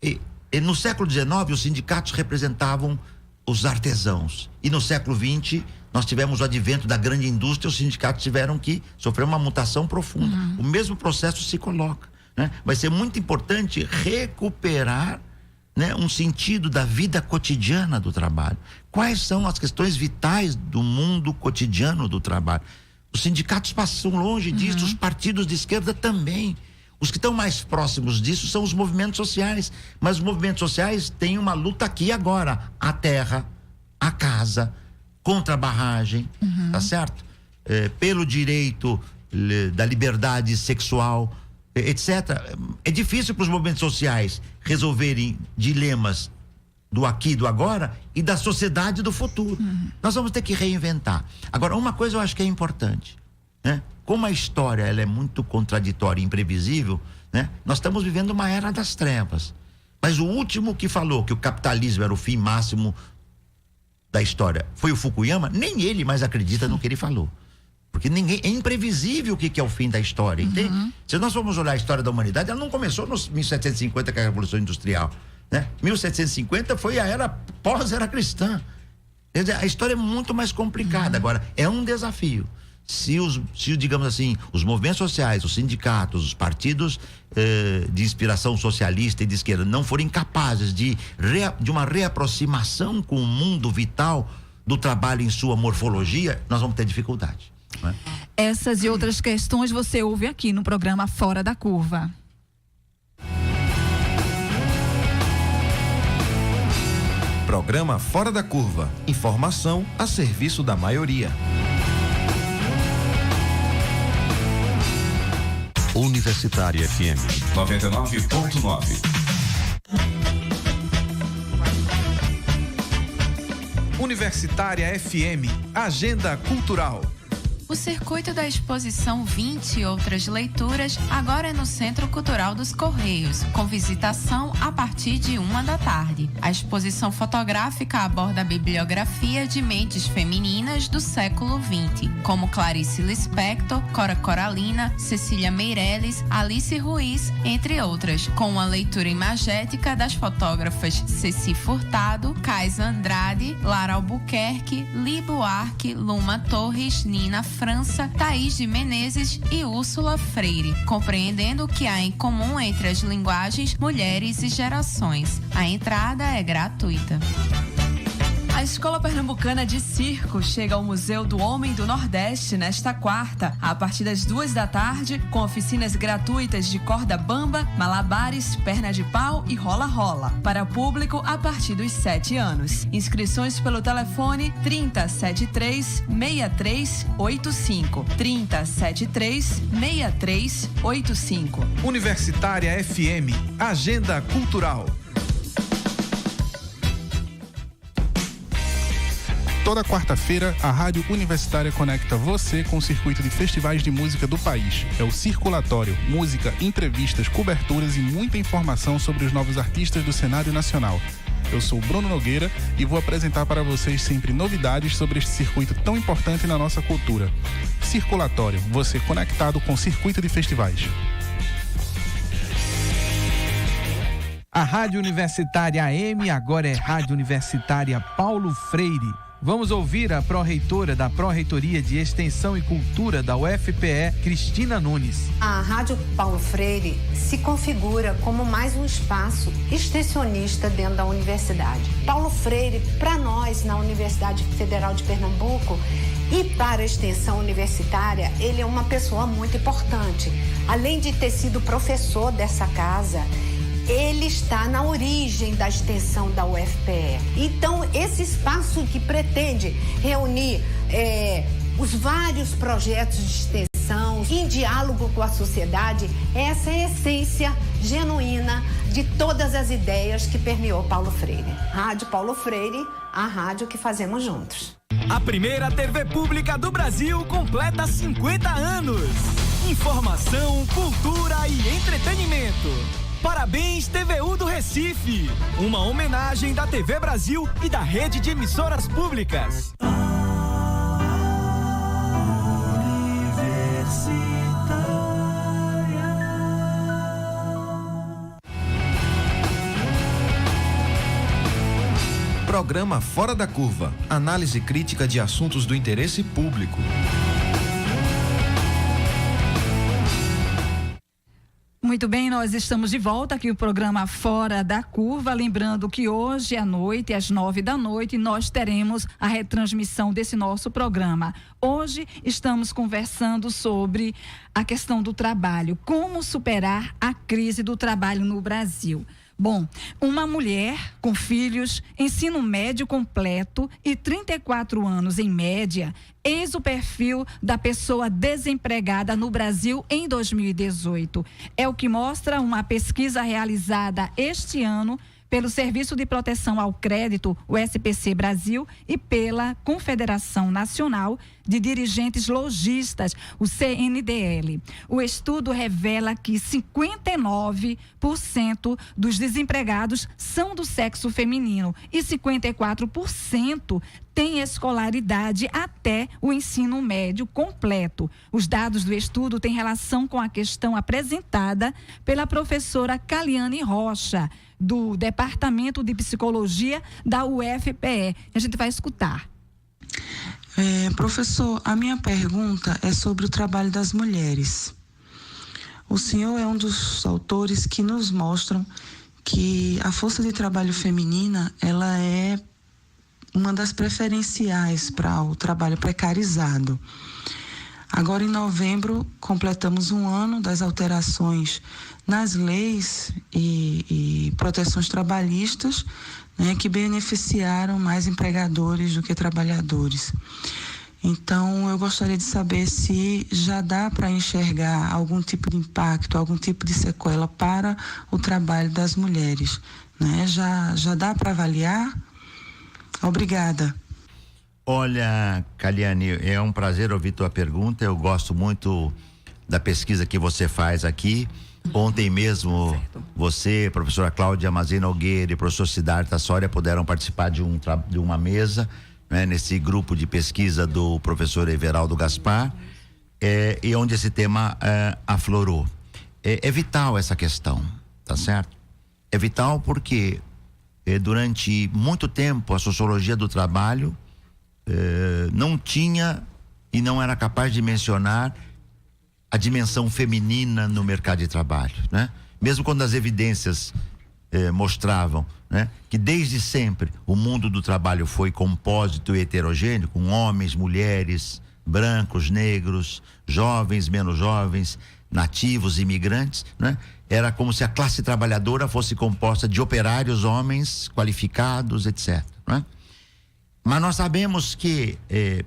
E no século XIX, os sindicatos representavam os artesãos. E no século XX, nós tivemos o advento da grande indústria, os sindicatos tiveram que sofrer uma mutação profunda. O mesmo processo se coloca, né? Vai ser muito importante recuperar, né, um sentido da vida cotidiana do trabalho. Quais são as questões vitais do mundo cotidiano do trabalho? Os sindicatos passam longe disso, os partidos de esquerda também. Os que estão mais próximos disso são os movimentos sociais. Mas os movimentos sociais têm uma luta aqui agora. A terra, a casa, contra a barragem, tá certo? Pelo direito da liberdade sexual, etc. É difícil para os movimentos sociais resolverem dilemas do aqui, do agora e da sociedade do futuro. Nós vamos ter que reinventar. Agora, uma coisa eu acho que é importante, né? Como a história ela é muito contraditória e imprevisível, né? Nós estamos vivendo uma era das trevas. Mas o último que falou que o capitalismo era o fim máximo da história foi o Fukuyama. Nem ele mais acredita no que ele falou. Porque é imprevisível o que é o fim da história, entende? Se nós formos olhar a história da humanidade, ela não começou nos 1750 com a Revolução Industrial, né? 1750 foi a era pós-era cristã. Quer dizer, a história é muito mais complicada. Agora, é um desafio. Se digamos assim, os movimentos sociais, os sindicatos, os partidos de inspiração socialista e de esquerda não forem capazes de uma reaproximação com o mundo vital do trabalho em sua morfologia, nós vamos ter dificuldade. Né? Essas e outras questões você ouve aqui no programa Fora da Curva. Programa Fora da Curva. Informação a serviço da maioria. Universitária FM 99.9. Universitária FM, Agenda Cultural. O circuito da exposição 20 e outras leituras agora é no Centro Cultural dos Correios, com visitação a partir de 13h. A exposição fotográfica aborda a bibliografia de mentes femininas do século XX, como Clarice Lispector, Cora Coralina, Cecília Meirelles, Alice Ruiz, entre outras, com uma leitura imagética das fotógrafas Ceci Furtado, Kaisa Andrade, Lara Albuquerque, Li Buarque, Luma Torres, Nina França, Thaís de Menezes e Úrsula Freire, compreendendo o que há em comum entre as linguagens, mulheres e gerações. A entrada é gratuita. A Escola Pernambucana de Circo chega ao Museu do Homem do Nordeste nesta quarta, a partir das 14h, com oficinas gratuitas de corda bamba, malabares, perna de pau e rola-rola, para público a partir dos 7 anos. Inscrições pelo telefone 3073-6385. 3073-6385. Universitária FM, Agenda Cultural. Toda quarta-feira, a Rádio Universitária conecta você com o circuito de festivais de música do país. É o Circulatório, música, entrevistas, coberturas e muita informação sobre os novos artistas do cenário nacional. Eu sou Bruno Nogueira e vou apresentar para vocês sempre novidades sobre este circuito tão importante na nossa cultura. Circulatório, você conectado com o circuito de festivais. A Rádio Universitária AM agora é Rádio Universitária Paulo Freire. Vamos ouvir a pró-reitora da Pró-Reitoria de Extensão e Cultura da UFPE, Cristina Nunes. A Rádio Paulo Freire se configura como mais um espaço extensionista dentro da universidade. Paulo Freire, para nós, na Universidade Federal de Pernambuco e para a extensão universitária, ele é uma pessoa muito importante. Além de ter sido professor dessa casa, ele está na origem da extensão da UFPE. Então, esse espaço que pretende reunir os vários projetos de extensão em diálogo com a sociedade, essa é a essência genuína de todas as ideias que permeou Paulo Freire. Rádio Paulo Freire, a rádio que fazemos juntos. A primeira TV pública do Brasil completa 50 anos. Informação, cultura e entretenimento. Parabéns, TVU do Recife! Uma homenagem da TV Brasil e da rede de emissoras públicas. Programa Fora da Curva. Análise crítica de assuntos do interesse público. Muito bem, nós estamos de volta aqui no programa Fora da Curva, lembrando que hoje à noite, às 21h, nós teremos a retransmissão desse nosso programa. Hoje estamos conversando sobre a questão do trabalho, como superar a crise do trabalho no Brasil. Bom, uma mulher com filhos, ensino médio completo e 34 anos em média, eis o perfil da pessoa desempregada no Brasil em 2018. É o que mostra uma pesquisa realizada este ano pelo Serviço de Proteção ao Crédito, o SPC Brasil, e pela Confederação Nacional de Dirigentes Lojistas, o CNDL. O estudo revela que 59% dos desempregados são do sexo feminino e 54% têm escolaridade até o ensino médio completo. Os dados do estudo têm relação com a questão apresentada pela professora Caliane Rocha, do Departamento de Psicologia da UFPE. A gente vai escutar. Professor, a minha pergunta é sobre o trabalho das mulheres. O senhor é um dos autores que nos mostram que a força de trabalho feminina, ela é uma das preferenciais para o trabalho precarizado. Agora, em novembro, completamos um ano das alterações nas leis e proteções trabalhistas, né, que beneficiaram mais empregadores do que trabalhadores. Então, eu gostaria de saber se já dá para enxergar algum tipo de impacto, algum tipo de sequela para o trabalho das mulheres, né? Já dá para avaliar? Obrigada. Olha, Caliane, é um prazer ouvir tua pergunta. Eu gosto muito da pesquisa que você faz aqui. Ontem mesmo, você, professora Cláudia Mazei Nogueira e professor Siddhartha Soria puderam participar de uma mesa, né, nesse grupo de pesquisa do professor Everaldo Gaspar, e onde esse tema aflorou. É vital essa questão, tá certo? É vital porque durante muito tempo a sociologia do trabalho não tinha e não era capaz de mencionar a dimensão feminina no mercado de trabalho, né? Mesmo quando as evidências mostravam, né, que desde sempre o mundo do trabalho foi compósito e heterogêneo, com homens, mulheres, brancos, negros, jovens, menos jovens, nativos, imigrantes, né? Era como se a classe trabalhadora fosse composta de operários, homens qualificados, etc., né? Mas nós sabemos que,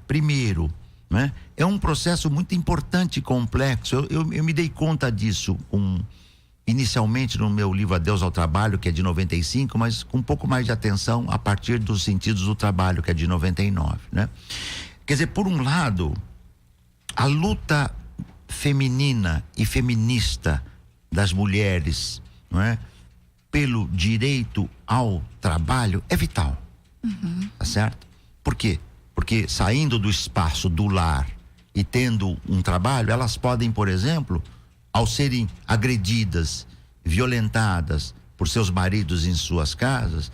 primeiro, né, é um processo muito importante e complexo. Eu me dei conta disso inicialmente no meu livro Adeus ao Trabalho, que é de 95, mas com um pouco mais de atenção a partir dos Sentidos do Trabalho, que é de 99, né? Quer dizer, por um lado, a luta feminina e feminista das mulheres, não é, pelo direito ao trabalho é vital, tá certo? Por quê? Porque saindo do espaço do lar e tendo um trabalho, elas podem, por exemplo, ao serem agredidas, violentadas por seus maridos em suas casas,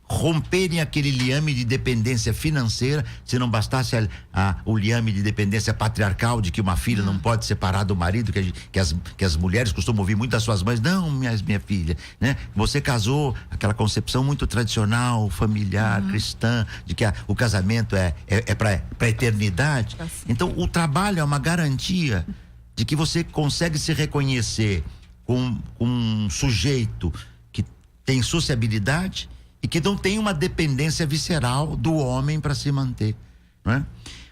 romperem aquele liame de dependência financeira, se não bastasse o liame de dependência patriarcal, de que uma filha não pode separar do marido, que as mulheres costumam ouvir muito das suas mães: não, minha filha, né? Você casou, aquela concepção muito tradicional, familiar, cristã, de que o casamento é para a eternidade. Então, o trabalho é uma garantia de que você consegue se reconhecer com um sujeito que tem sociabilidade e que não tem uma dependência visceral do homem para se manter, não é?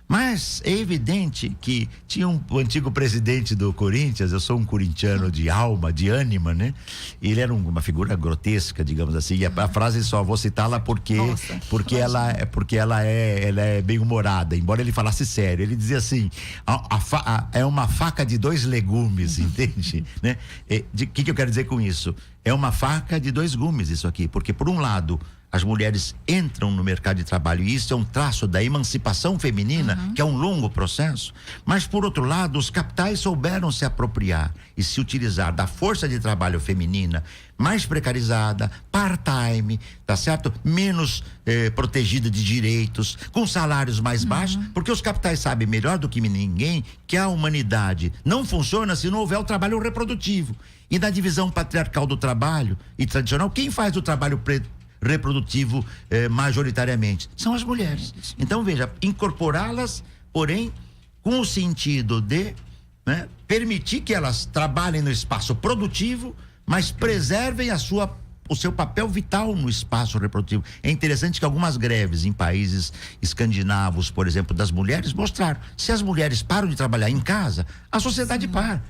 Mas é evidente que tinha o antigo presidente do Corinthians, eu sou um corintiano de alma, de ânima, né? Ele era uma figura grotesca, digamos assim, e a frase só vou citá-la porque ela é bem humorada, embora ele falasse sério. Ele dizia assim: é uma faca de dois legumes, entende? Né? Que eu quero dizer com isso? É uma faca de dois gumes isso aqui, porque por um lado as mulheres entram no mercado de trabalho e isso é um traço da emancipação feminina, que é um longo processo, mas por outro lado os capitais souberam se apropriar e se utilizar da força de trabalho feminina mais precarizada, part-time, tá certo? Menos protegida de direitos, com salários mais baixos, porque os capitais sabem melhor do que ninguém que a humanidade não funciona se não houver o trabalho reprodutivo. E na divisão patriarcal do trabalho e tradicional, quem faz o trabalho reprodutivo majoritariamente são as mulheres. Então, veja, incorporá-las, porém, com o sentido de, né, permitir que elas trabalhem no espaço produtivo, mas preservem o seu papel vital no espaço reprodutivo. É interessante que algumas greves em países escandinavos, por exemplo, das mulheres, mostraram: se as mulheres param de trabalhar em casa, a sociedade para.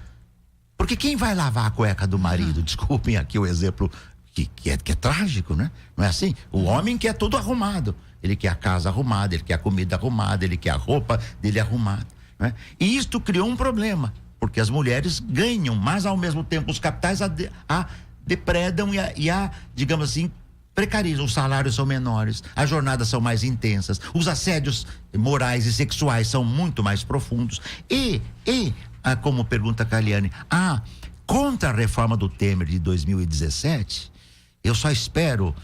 Porque quem vai lavar a cueca do marido? Desculpem aqui o exemplo que é trágico, né? Não é assim? O homem quer tudo arrumado. Ele quer a casa arrumada, ele quer a comida arrumada, ele quer a roupa dele arrumada, né? E isto criou um problema, porque as mulheres ganham, mas ao mesmo tempo os capitais a depredam e digamos assim, precarizam. Os salários são menores, as jornadas são mais intensas, os assédios morais e sexuais são muito mais profundos. Como pergunta a Caliane, contra a reforma do Temer de 2017, eu só espero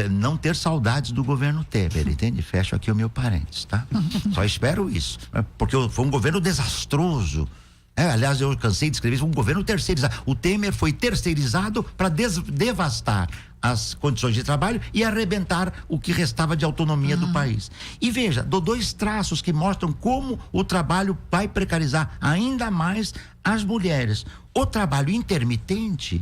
não ter saudades do governo Temer, entende? Fecho aqui o meu parênteses, tá? Só espero isso, porque foi um governo desastroso. Aliás, eu cansei de escrever isso, um governo terceirizado. O Temer foi terceirizado para devastar as condições de trabalho e arrebentar o que restava de autonomia do país. E veja, dou 2 traços que mostram como o trabalho vai precarizar ainda mais as mulheres. O trabalho intermitente,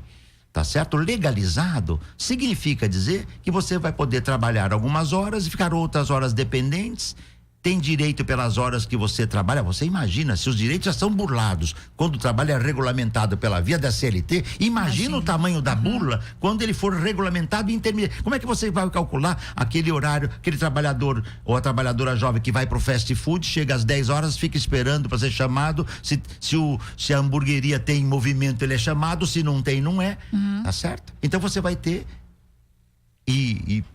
tá certo? Legalizado, significa dizer que você vai poder trabalhar algumas horas e ficar outras horas dependentes. Tem direito pelas horas que você trabalha. Você imagina, se os direitos já são burlados quando o trabalho é regulamentado pela via da CLT, imagina o tamanho da burla quando ele for regulamentado e intermediário. Como é que você vai calcular aquele horário, aquele trabalhador ou a trabalhadora jovem que vai pro fast food, chega às 10 horas, fica esperando para ser chamado, se a hamburgueria tem movimento, ele é chamado, se não tem, não é, tá certo? Então você vai ter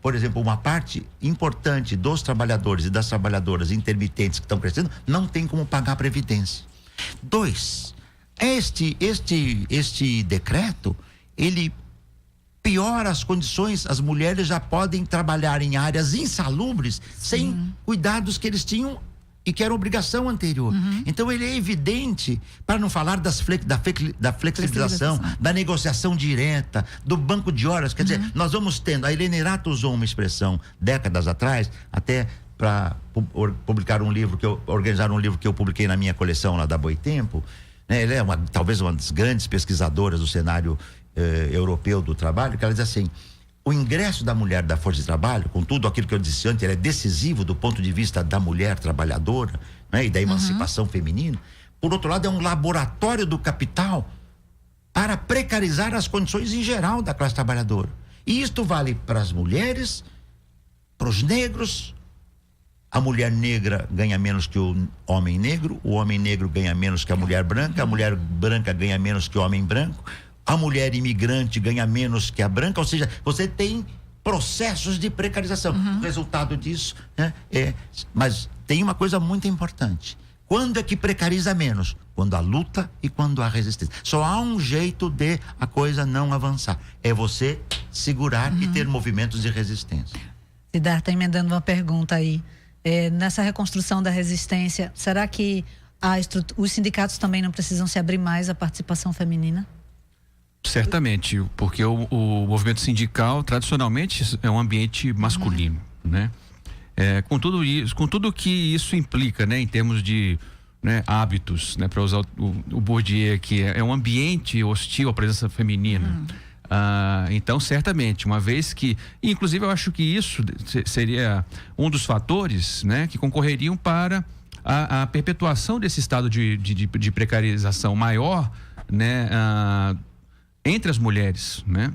por exemplo, uma parte importante dos trabalhadores e das trabalhadoras intermitentes que estão crescendo não tem como pagar a previdência. 2, este decreto, ele piora as condições. As mulheres já podem trabalhar em áreas insalubres sem cuidados que eles tinham e que era obrigação anterior. Então ele é evidente, para não falar da flexibilização, da negociação direta, do banco de horas. Quer dizer, nós vamos tendo, a Helena Irato usou uma expressão décadas atrás, até para publicar organizar um livro que eu publiquei na minha coleção lá da Boitempo, né? Ela é talvez uma das grandes pesquisadoras do cenário europeu do trabalho, que ela diz assim: o ingresso da mulher da força de trabalho, com tudo aquilo que eu disse antes, ele é decisivo do ponto de vista da mulher trabalhadora, né, e da emancipação feminina. Por outro lado, é um laboratório do capital para precarizar as condições em geral da classe trabalhadora. E isto vale para as mulheres, para os negros. A mulher negra ganha menos que o homem negro ganha menos que a mulher branca ganha menos que o homem branco. A mulher imigrante ganha menos que a branca, ou seja, você tem processos de precarização. O resultado disso, né, mas tem uma coisa muito importante. Quando é que precariza menos? Quando há luta e quando há resistência. Só há um jeito de a coisa não avançar. É você segurar e ter movimentos de resistência. Siddhartha, emendando uma pergunta aí. Nessa reconstrução da resistência, será que os sindicatos também não precisam se abrir mais à participação feminina? Certamente, porque o movimento sindical tradicionalmente é um ambiente masculino, né? Com tudo que isso implica, né, em termos de, né, hábitos, né, para usar o Bourdieu, que é um ambiente hostil à presença feminina. Então, certamente, uma vez que, inclusive, eu acho que isso seria um dos fatores, né, que concorreriam para a perpetuação desse estado de precarização maior, né, entre as mulheres, né?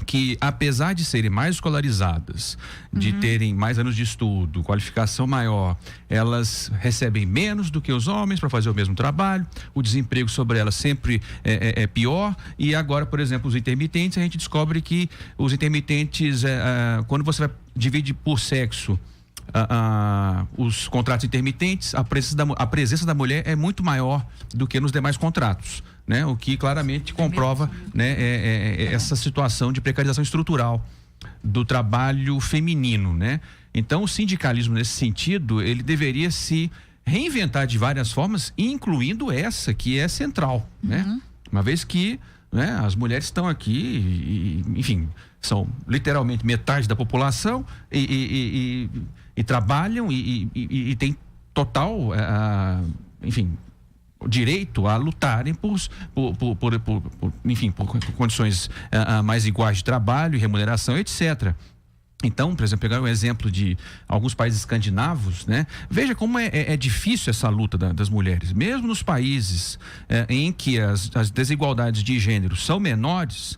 Que apesar de serem mais escolarizadas, de terem mais anos de estudo, qualificação maior, elas recebem menos do que os homens para fazer o mesmo trabalho, o desemprego sobre elas sempre é pior. E agora, por exemplo, os intermitentes, a gente descobre que os intermitentes, quando você vai dividir por sexo os contratos intermitentes, a presença da mulher é muito maior do que nos demais contratos, né? O que claramente comprova, né, essa situação de precarização estrutural do trabalho feminino, né? Então, o sindicalismo, nesse sentido, ele deveria se reinventar de várias formas, incluindo essa que é central, né? Uma vez que, né, as mulheres estão aqui enfim, são literalmente metade da população e trabalham e tem total, enfim, direito a lutarem por condições mais iguais de trabalho e remuneração, etc. Então, por exemplo, pegar um exemplo de alguns países escandinavos, né? Veja como é difícil essa luta das mulheres. Mesmo nos países em que as desigualdades de gênero são menores,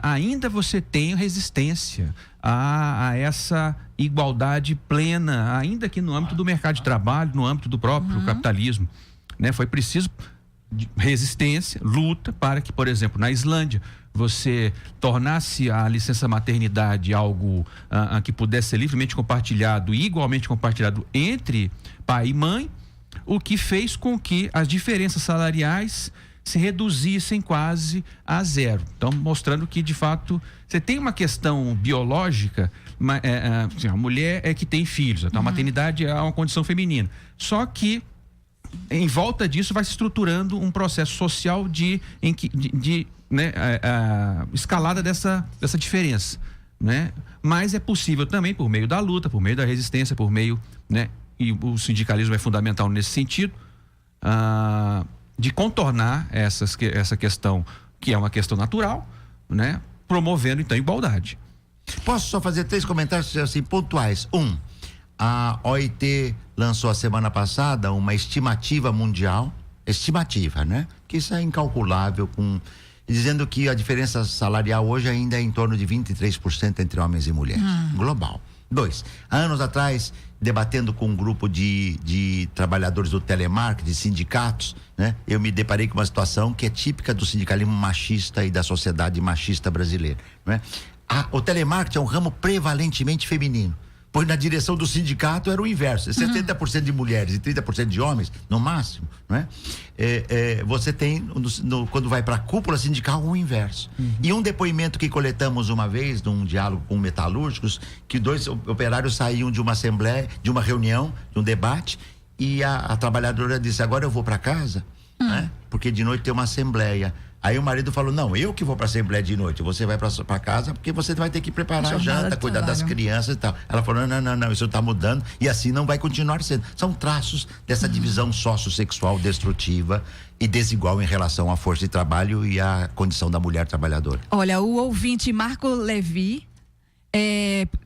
ainda você tem resistência a essa igualdade plena, ainda que no âmbito do mercado de trabalho, no âmbito do próprio capitalismo, né? Foi preciso resistência, luta para que, por exemplo, na Islândia, você tornasse a licença maternidade algo que pudesse ser livremente compartilhado e igualmente compartilhado entre pai e mãe, o que fez com que as diferenças salariais se reduzissem quase a zero. Então, mostrando que, de fato, você tem uma questão biológica, a mulher é que tem filhos, então a maternidade é uma condição feminina. Só que em volta disso vai se estruturando um processo social de escalada dessa diferença, né? Mas é possível também por meio da luta, por meio da resistência, por meio, né? E o sindicalismo é fundamental nesse sentido, de contornar essa questão, que é uma questão natural, né? Promovendo então igualdade. Posso só fazer 3 comentários assim pontuais? A OIT lançou a semana passada uma estimativa mundial, né? Que isso é incalculável, dizendo que a diferença salarial hoje ainda é em torno de 23% entre homens e mulheres, global. 2, há anos atrás, debatendo com um grupo de trabalhadores do telemarketing, de sindicatos, né? Eu me deparei com uma situação que é típica do sindicalismo machista e da sociedade machista brasileira, né? O telemarketing é um ramo prevalentemente feminino, pois na direção do sindicato era o inverso, 70% de mulheres e 30% de homens, no máximo, né? Você tem, quando vai para a cúpula sindical, o inverso. E um depoimento que coletamos uma vez, num diálogo com metalúrgicos, que 2 operários saíam de uma assembleia, de uma reunião, de um debate, e a trabalhadora disse: agora eu vou para casa, né? Porque de noite tem uma assembleia. Aí o marido falou: não, eu que vou pra assembleia de noite, você vai pra casa porque você vai ter que preparar a janta, cuidar das crianças e tal. Ela falou: não, isso tá mudando e assim não vai continuar sendo. São traços dessa divisão sociossexual destrutiva e desigual em relação à força de trabalho e à condição da mulher trabalhadora. Olha, o ouvinte Marco Levi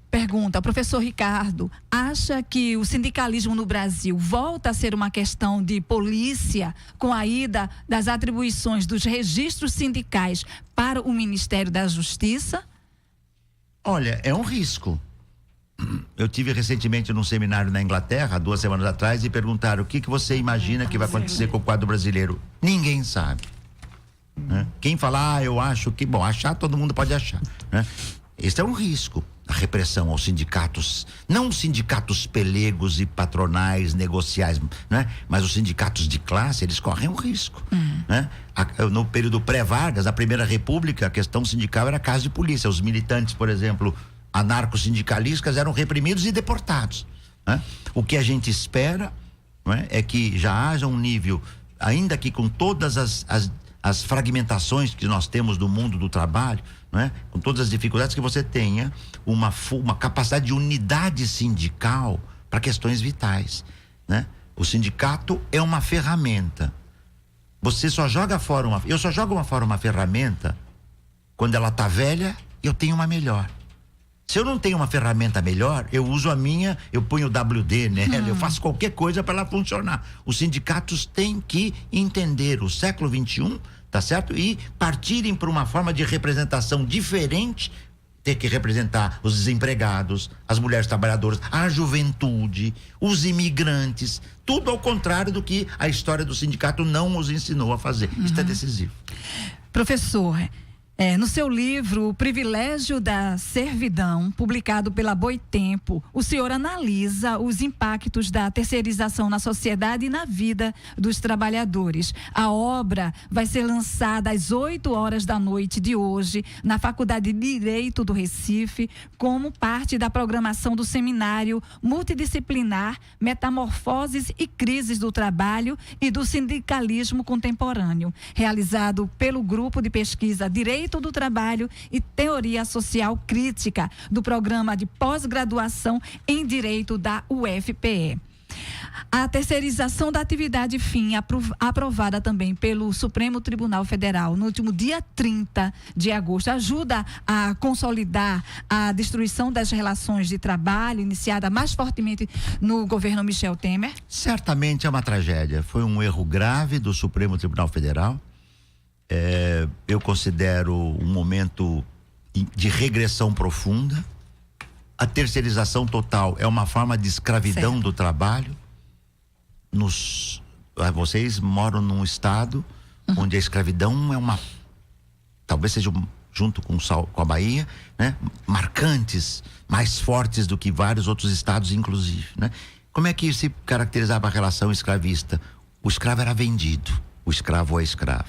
pergunta: professor Ricardo, acha que o sindicalismo no Brasil volta a ser uma questão de polícia com a ida das atribuições dos registros sindicais para o Ministério da Justiça? Olha, é um risco. Eu tive recentemente num seminário na Inglaterra, 2 semanas atrás, e perguntaram: o que você imagina que vai acontecer com o quadro brasileiro? Ninguém sabe, né? Quem fala, eu acho que... Bom, achar todo mundo pode achar, né? Este é um risco, a repressão aos sindicatos, não os sindicatos pelegos e patronais, negociais, né? Mas os sindicatos de classe, eles correm um risco, né? No período pré-Vargas, a Primeira República, a questão sindical era caso de polícia. Os militantes, por exemplo, anarco-sindicalistas, eram reprimidos e deportados, né? O que a gente espera, né, é que já haja um nível, ainda que com todas as fragmentações que nós temos do mundo do trabalho, né? Com todas as dificuldades, que você tenha uma capacidade de unidade sindical para questões vitais, né? O sindicato é uma ferramenta. Você só joga fora eu só jogo fora uma ferramenta quando ela tá velha e eu tenho uma melhor. Se eu não tenho uma ferramenta melhor, eu uso a minha, eu ponho o WD nela, eu faço qualquer coisa para ela funcionar. Os sindicatos têm que entender o século XXI, tá certo? E partirem para uma forma de representação diferente, ter que representar os desempregados, as mulheres trabalhadoras, a juventude, os imigrantes, tudo ao contrário do que a história do sindicato não os ensinou a fazer. Isso é decisivo. Professor, no seu livro O Privilégio da Servidão, publicado pela Boitempo, o senhor analisa os impactos da terceirização na sociedade e na vida dos trabalhadores. A obra vai ser lançada às 8h da noite de hoje na Faculdade de Direito do Recife, como parte da programação do seminário multidisciplinar Metamorfoses e Crises do Trabalho e do Sindicalismo Contemporâneo, realizado pelo Grupo de Pesquisa Direito do Trabalho e Teoria Social Crítica do Programa de Pós-Graduação em Direito da UFPE. A terceirização da atividade fim, aprovada também pelo Supremo Tribunal Federal no último dia 30 de agosto, ajuda a consolidar a destruição das relações de trabalho, iniciada mais fortemente no governo Michel Temer? Certamente é uma tragédia. Foi um erro grave do Supremo Tribunal Federal. eu considero um momento de regressão profunda. A terceirização total é uma forma de escravidão do trabalho. Vocês moram num estado onde a escravidão é talvez seja junto com a Bahia, né? Marcantes, mais fortes do que vários outros estados, inclusive, né? Como é que se caracterizava a relação escravista? O escravo era vendido, o escravo ou a escrava.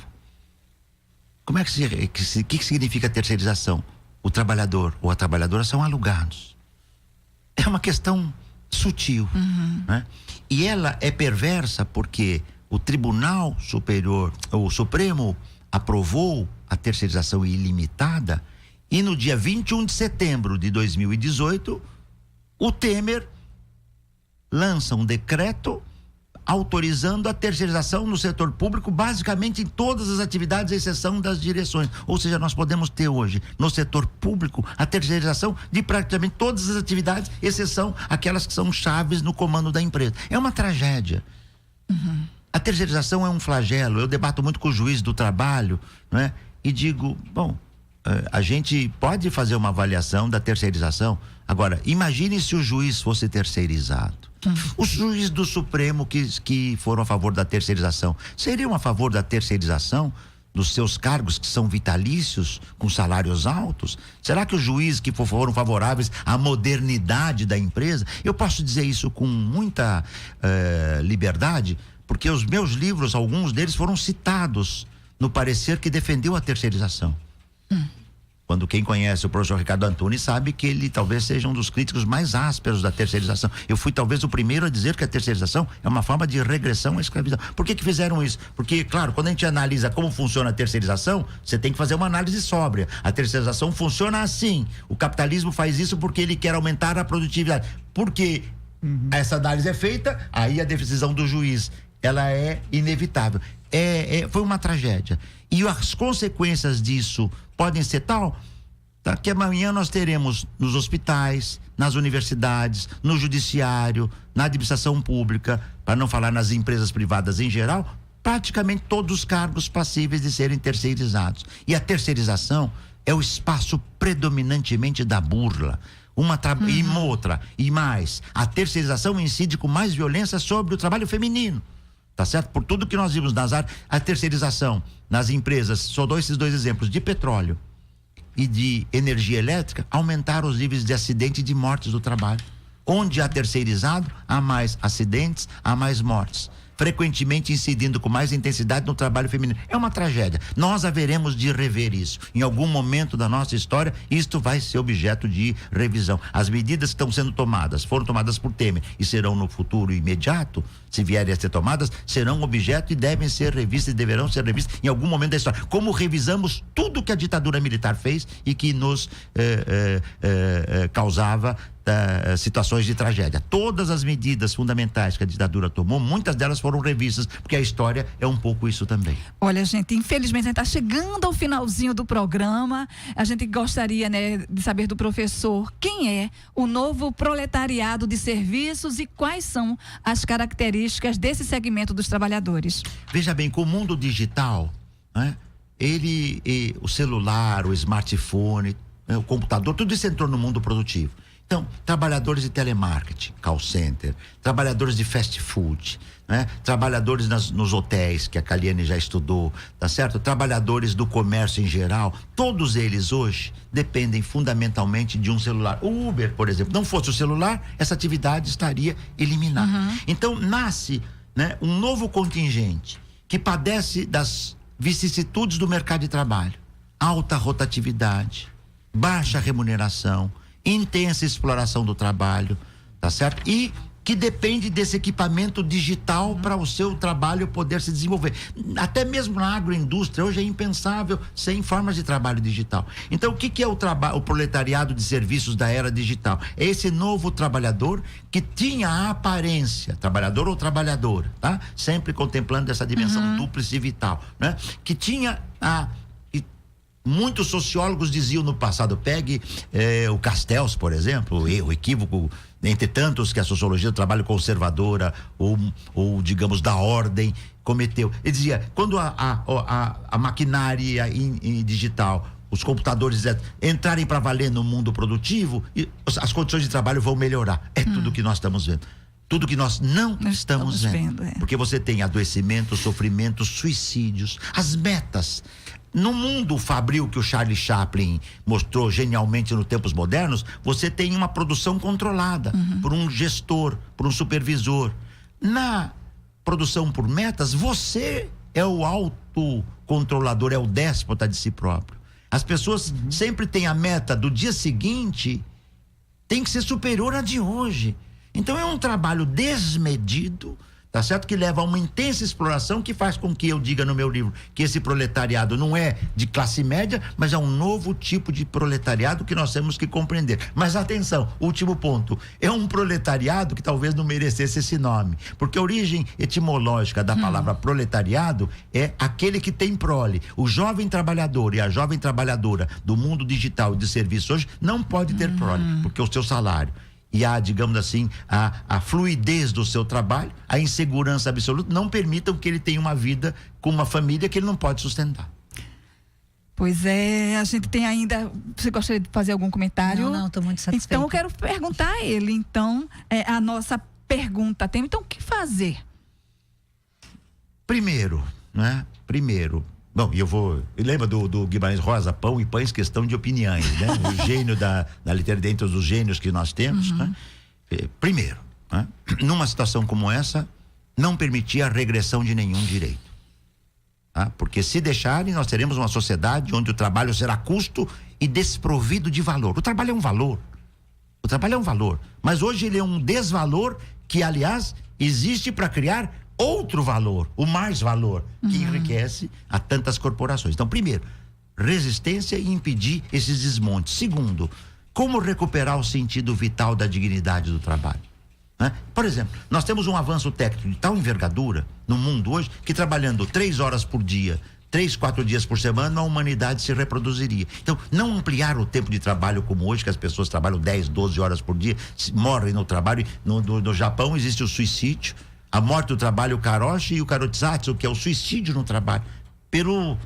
Como é que significa terceirização? O trabalhador ou a trabalhadora são alugados. É uma questão sutil, né? E ela é perversa porque o Tribunal Superior, o Supremo, aprovou a terceirização ilimitada e no dia 21 de setembro de 2018, o Temer lança um decreto autorizando a terceirização no setor público, basicamente em todas as atividades, à exceção das direções. Ou seja, nós podemos ter hoje, no setor público, a terceirização de praticamente todas as atividades, exceção aquelas que são chaves no comando da empresa. É uma tragédia. A terceirização é um flagelo. Eu debato muito com o juiz do trabalho, né? E digo, a gente pode fazer uma avaliação da terceirização. Agora, imagine se o juiz fosse terceirizado. Os juízes do Supremo que foram a favor da terceirização, seriam a favor da terceirização dos seus cargos que são vitalícios, com salários altos? Será que os juízes que foram favoráveis à modernidade da empresa? Eu posso dizer isso com muita liberdade, porque os meus livros, alguns deles foram citados no parecer que defendeu a terceirização. Quando quem conhece o professor Ricardo Antunes sabe que ele talvez seja um dos críticos mais ásperos da terceirização. Eu fui talvez o primeiro a dizer que a terceirização é uma forma de regressão à escravidão. Por que fizeram isso? Porque, claro, quando a gente analisa como funciona a terceirização, você tem que fazer uma análise sóbria. A terceirização funciona assim. O capitalismo faz isso porque ele quer aumentar a produtividade. Porque essa análise é feita, aí a decisão do juiz, ela é inevitável. Foi uma tragédia. E as consequências disso podem ser que amanhã nós teremos nos hospitais, nas universidades, no judiciário, na administração pública, para não falar nas empresas privadas em geral, praticamente todos os cargos passíveis de serem terceirizados. E a terceirização é o espaço predominantemente da burla. E mais, a terceirização incide com mais violência sobre o trabalho feminino. Tá certo? Por tudo que nós vimos nas áreas, a terceirização nas empresas, só dou esses dois exemplos, de petróleo e de energia elétrica, aumentaram os níveis de acidente e de mortes do trabalho. Onde há terceirizado, há mais acidentes, há mais mortes. Frequentemente incidindo com mais intensidade no trabalho feminino. É uma tragédia. Nós haveremos de rever isso. Em algum momento da nossa história, isto vai ser objeto de revisão. As medidas que estão sendo tomadas, foram tomadas por Temer e serão no futuro imediato, se vierem a ser tomadas, serão objeto e devem ser revistas e deverão ser revistas em algum momento da história. Como revisamos tudo que a ditadura militar fez e que nos causava situações de tragédia. Todas as medidas fundamentais que a ditadura tomou, muitas delas foram revistas, porque a história é um pouco isso também. Olha, gente, infelizmente a gente está chegando ao finalzinho do programa. A gente gostaria, né, de saber do professor quem é o novo proletariado de serviços e quais são as características desse segmento dos trabalhadores. Veja bem, com o mundo digital, né, o celular, o smartphone, o computador, tudo isso entrou no mundo produtivo. Então, trabalhadores de telemarketing, call center, trabalhadores de fast food, né? Trabalhadores nos hotéis, que a Caliane já estudou, tá certo? Trabalhadores do comércio em geral, todos eles hoje dependem fundamentalmente de um celular. O Uber, por exemplo, não fosse o celular, essa atividade estaria eliminada. Então, nasce, né, um novo contingente que padece das vicissitudes do mercado de trabalho. Alta rotatividade, baixa remuneração, intensa exploração do trabalho, tá certo? E que depende desse equipamento digital para o seu trabalho poder se desenvolver. Até mesmo na agroindústria, hoje é impensável sem formas de trabalho digital. Então, o que é o proletariado de serviços da era digital? É esse novo trabalhador que tinha a aparência, trabalhador ou trabalhadora, tá? Sempre contemplando essa dimensão dúplice e vital, né? Que tinha muitos sociólogos diziam no passado. Pegue o Castells, por exemplo, o equívoco, entre tantos que a sociologia do trabalho conservadora ou digamos da ordem cometeu. Ele dizia, quando a maquinária digital, os computadores entrarem para valer no mundo produtivo, as condições de trabalho vão melhorar. É tudo que nós estamos vendo. Tudo que nós não estamos vendo. Porque você tem adoecimento, sofrimento, suicídios, as metas. No mundo fabril que o Charlie Chaplin mostrou genialmente nos tempos modernos, você tem uma produção controlada por um gestor, por um supervisor. Na produção por metas, você é o autocontrolador, é o déspota de si próprio. As pessoas sempre têm a meta do dia seguinte, tem que ser superior à de hoje. Então é um trabalho desmedido, tá certo? Que leva a uma intensa exploração, que faz com que eu diga no meu livro que esse proletariado não é de classe média, mas é um novo tipo de proletariado que nós temos que compreender. Mas atenção, último ponto, é um proletariado que talvez não merecesse esse nome, porque a origem etimológica da palavra proletariado é aquele que tem prole. O jovem trabalhador e a jovem trabalhadora do mundo digital e de serviço hoje não pode ter prole, porque o seu salário e digamos assim, a fluidez do seu trabalho, a insegurança absoluta, não permitam que ele tenha uma vida com uma família que ele não pode sustentar. Pois é, a gente tem ainda... Você gostaria de fazer algum comentário? Não, estou muito satisfeita. Então, eu quero perguntar a ele, então, a nossa pergunta tem. Então, o que fazer? Primeiro, né? Bom, lembra do Guimarães Rosa, pão e pães, questão de opiniões, né? O gênio da literatura, dentro dos gênios que nós temos, né? Primeiro, né? Numa situação como essa, não permitir a regressão de nenhum direito. Tá? Porque se deixarem, nós teremos uma sociedade onde o trabalho será custo e desprovido de valor. O trabalho é um valor. Mas hoje ele é um desvalor que, aliás, existe para criar outro valor, o mais valor, que enriquece a tantas corporações. Então, primeiro, resistência e impedir esses desmontes. Segundo, como recuperar o sentido vital da dignidade do trabalho. Né? Por exemplo, nós temos um avanço técnico de tal envergadura no mundo hoje, que trabalhando 3 horas por dia, 3, 4 dias por semana, a humanidade se reproduziria. Então, não ampliar o tempo de trabalho como hoje, que as pessoas trabalham 10, 12 horas por dia, morrem no trabalho. No Japão existe o suicídio, a morte do trabalho, o karoshi e o karotizatsu, que é o suicídio no trabalho, pelo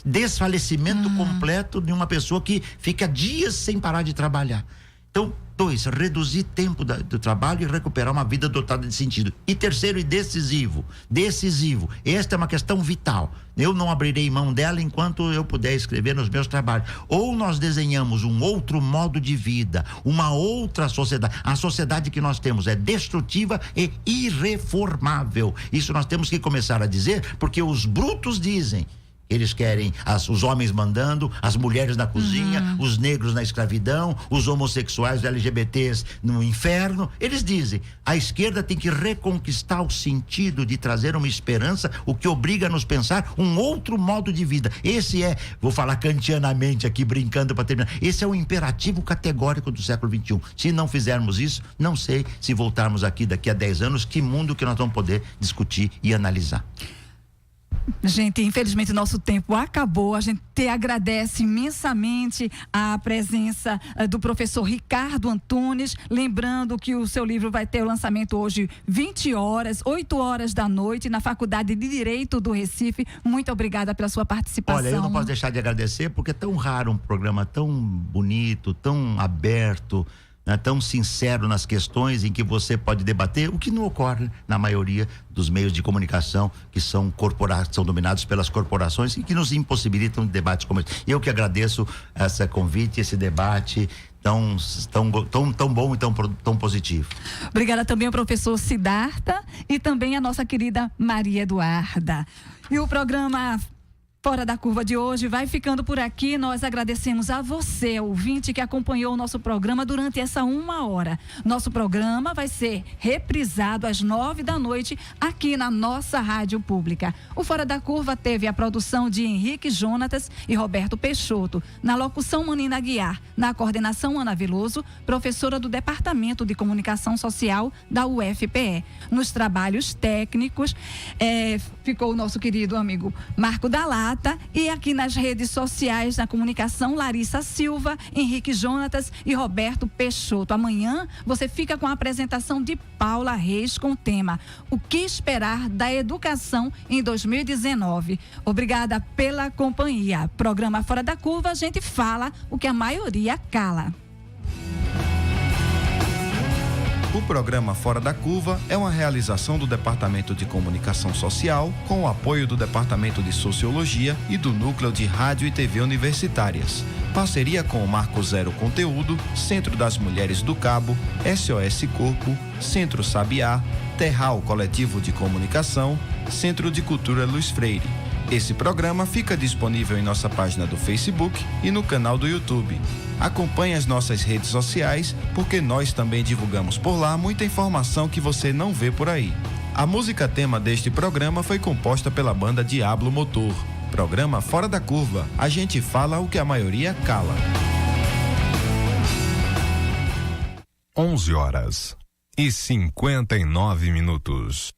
desfalecimento completo de uma pessoa que fica dias sem parar de trabalhar. Então, 2, reduzir tempo do trabalho e recuperar uma vida dotada de sentido. E terceiro e decisivo, esta é uma questão vital. Eu não abrirei mão dela enquanto eu puder escrever nos meus trabalhos. Ou nós desenhamos um outro modo de vida, uma outra sociedade. A sociedade que nós temos é destrutiva e irreformável. Isso nós temos que começar a dizer, porque os brutos dizem. Eles querem os homens mandando, as mulheres na cozinha, os negros na escravidão, os homossexuais, os LGBTs no inferno. Eles dizem, a esquerda tem que reconquistar o sentido de trazer uma esperança, o que obriga a nos pensar um outro modo de vida. Esse vou falar kantianamente aqui, brincando para terminar, esse é o imperativo categórico do século XXI. Se não fizermos isso, não sei se voltarmos aqui daqui a 10 anos, que mundo que nós vamos poder discutir e analisar. Gente, infelizmente o nosso tempo acabou. A gente te agradece imensamente a presença do professor Ricardo Antunes. Lembrando que o seu livro vai ter o lançamento hoje 20 horas, 8 horas da noite, na Faculdade de Direito do Recife. Muito obrigada pela sua participação. Olha, eu não posso deixar de agradecer, porque é tão raro um programa tão bonito, tão aberto, né, tão sincero nas questões em que você pode debater, o que não ocorre na maioria dos meios de comunicação que são dominados pelas corporações e que nos impossibilitam debates como esse. Eu que agradeço esse convite, esse debate tão bom e tão positivo. Obrigada também ao professor Siddhartha e também a nossa querida Maria Eduarda. E o programa Fora da Curva de hoje vai ficando por aqui. Nós agradecemos a você, ouvinte, que acompanhou o nosso programa durante essa 1 hora. Nosso programa vai ser reprisado às 9 da noite aqui na nossa rádio pública. O Fora da Curva teve a produção de Henrique Jonatas e Roberto Peixoto. Na locução, Manina Guiar. Na coordenação, Ana Veloso, professora do Departamento de Comunicação Social da UFPE. Nos trabalhos técnicos, ficou o nosso querido amigo Marco Dallas. data. E aqui nas redes sociais, na comunicação, Larissa Silva, Henrique Jonatas e Roberto Peixoto. Amanhã você fica com a apresentação de Paula Reis com o tema O que esperar da educação em 2019. Obrigada pela companhia. Programa Fora da Curva, a gente fala o que a maioria cala. O programa Fora da Curva é uma realização do Departamento de Comunicação Social, com o apoio do Departamento de Sociologia e do Núcleo de Rádio e TV Universitárias. Parceria com o Marco Zero Conteúdo, Centro das Mulheres do Cabo, SOS Corpo, Centro Sabiá, Terral Coletivo de Comunicação, Centro de Cultura Luiz Freire. Esse programa fica disponível em nossa página do Facebook e no canal do YouTube. Acompanhe as nossas redes sociais, porque nós também divulgamos por lá muita informação que você não vê por aí. A música tema deste programa foi composta pela banda Diablo Motor. Programa Fora da Curva. A gente fala o que a maioria cala. 11h59.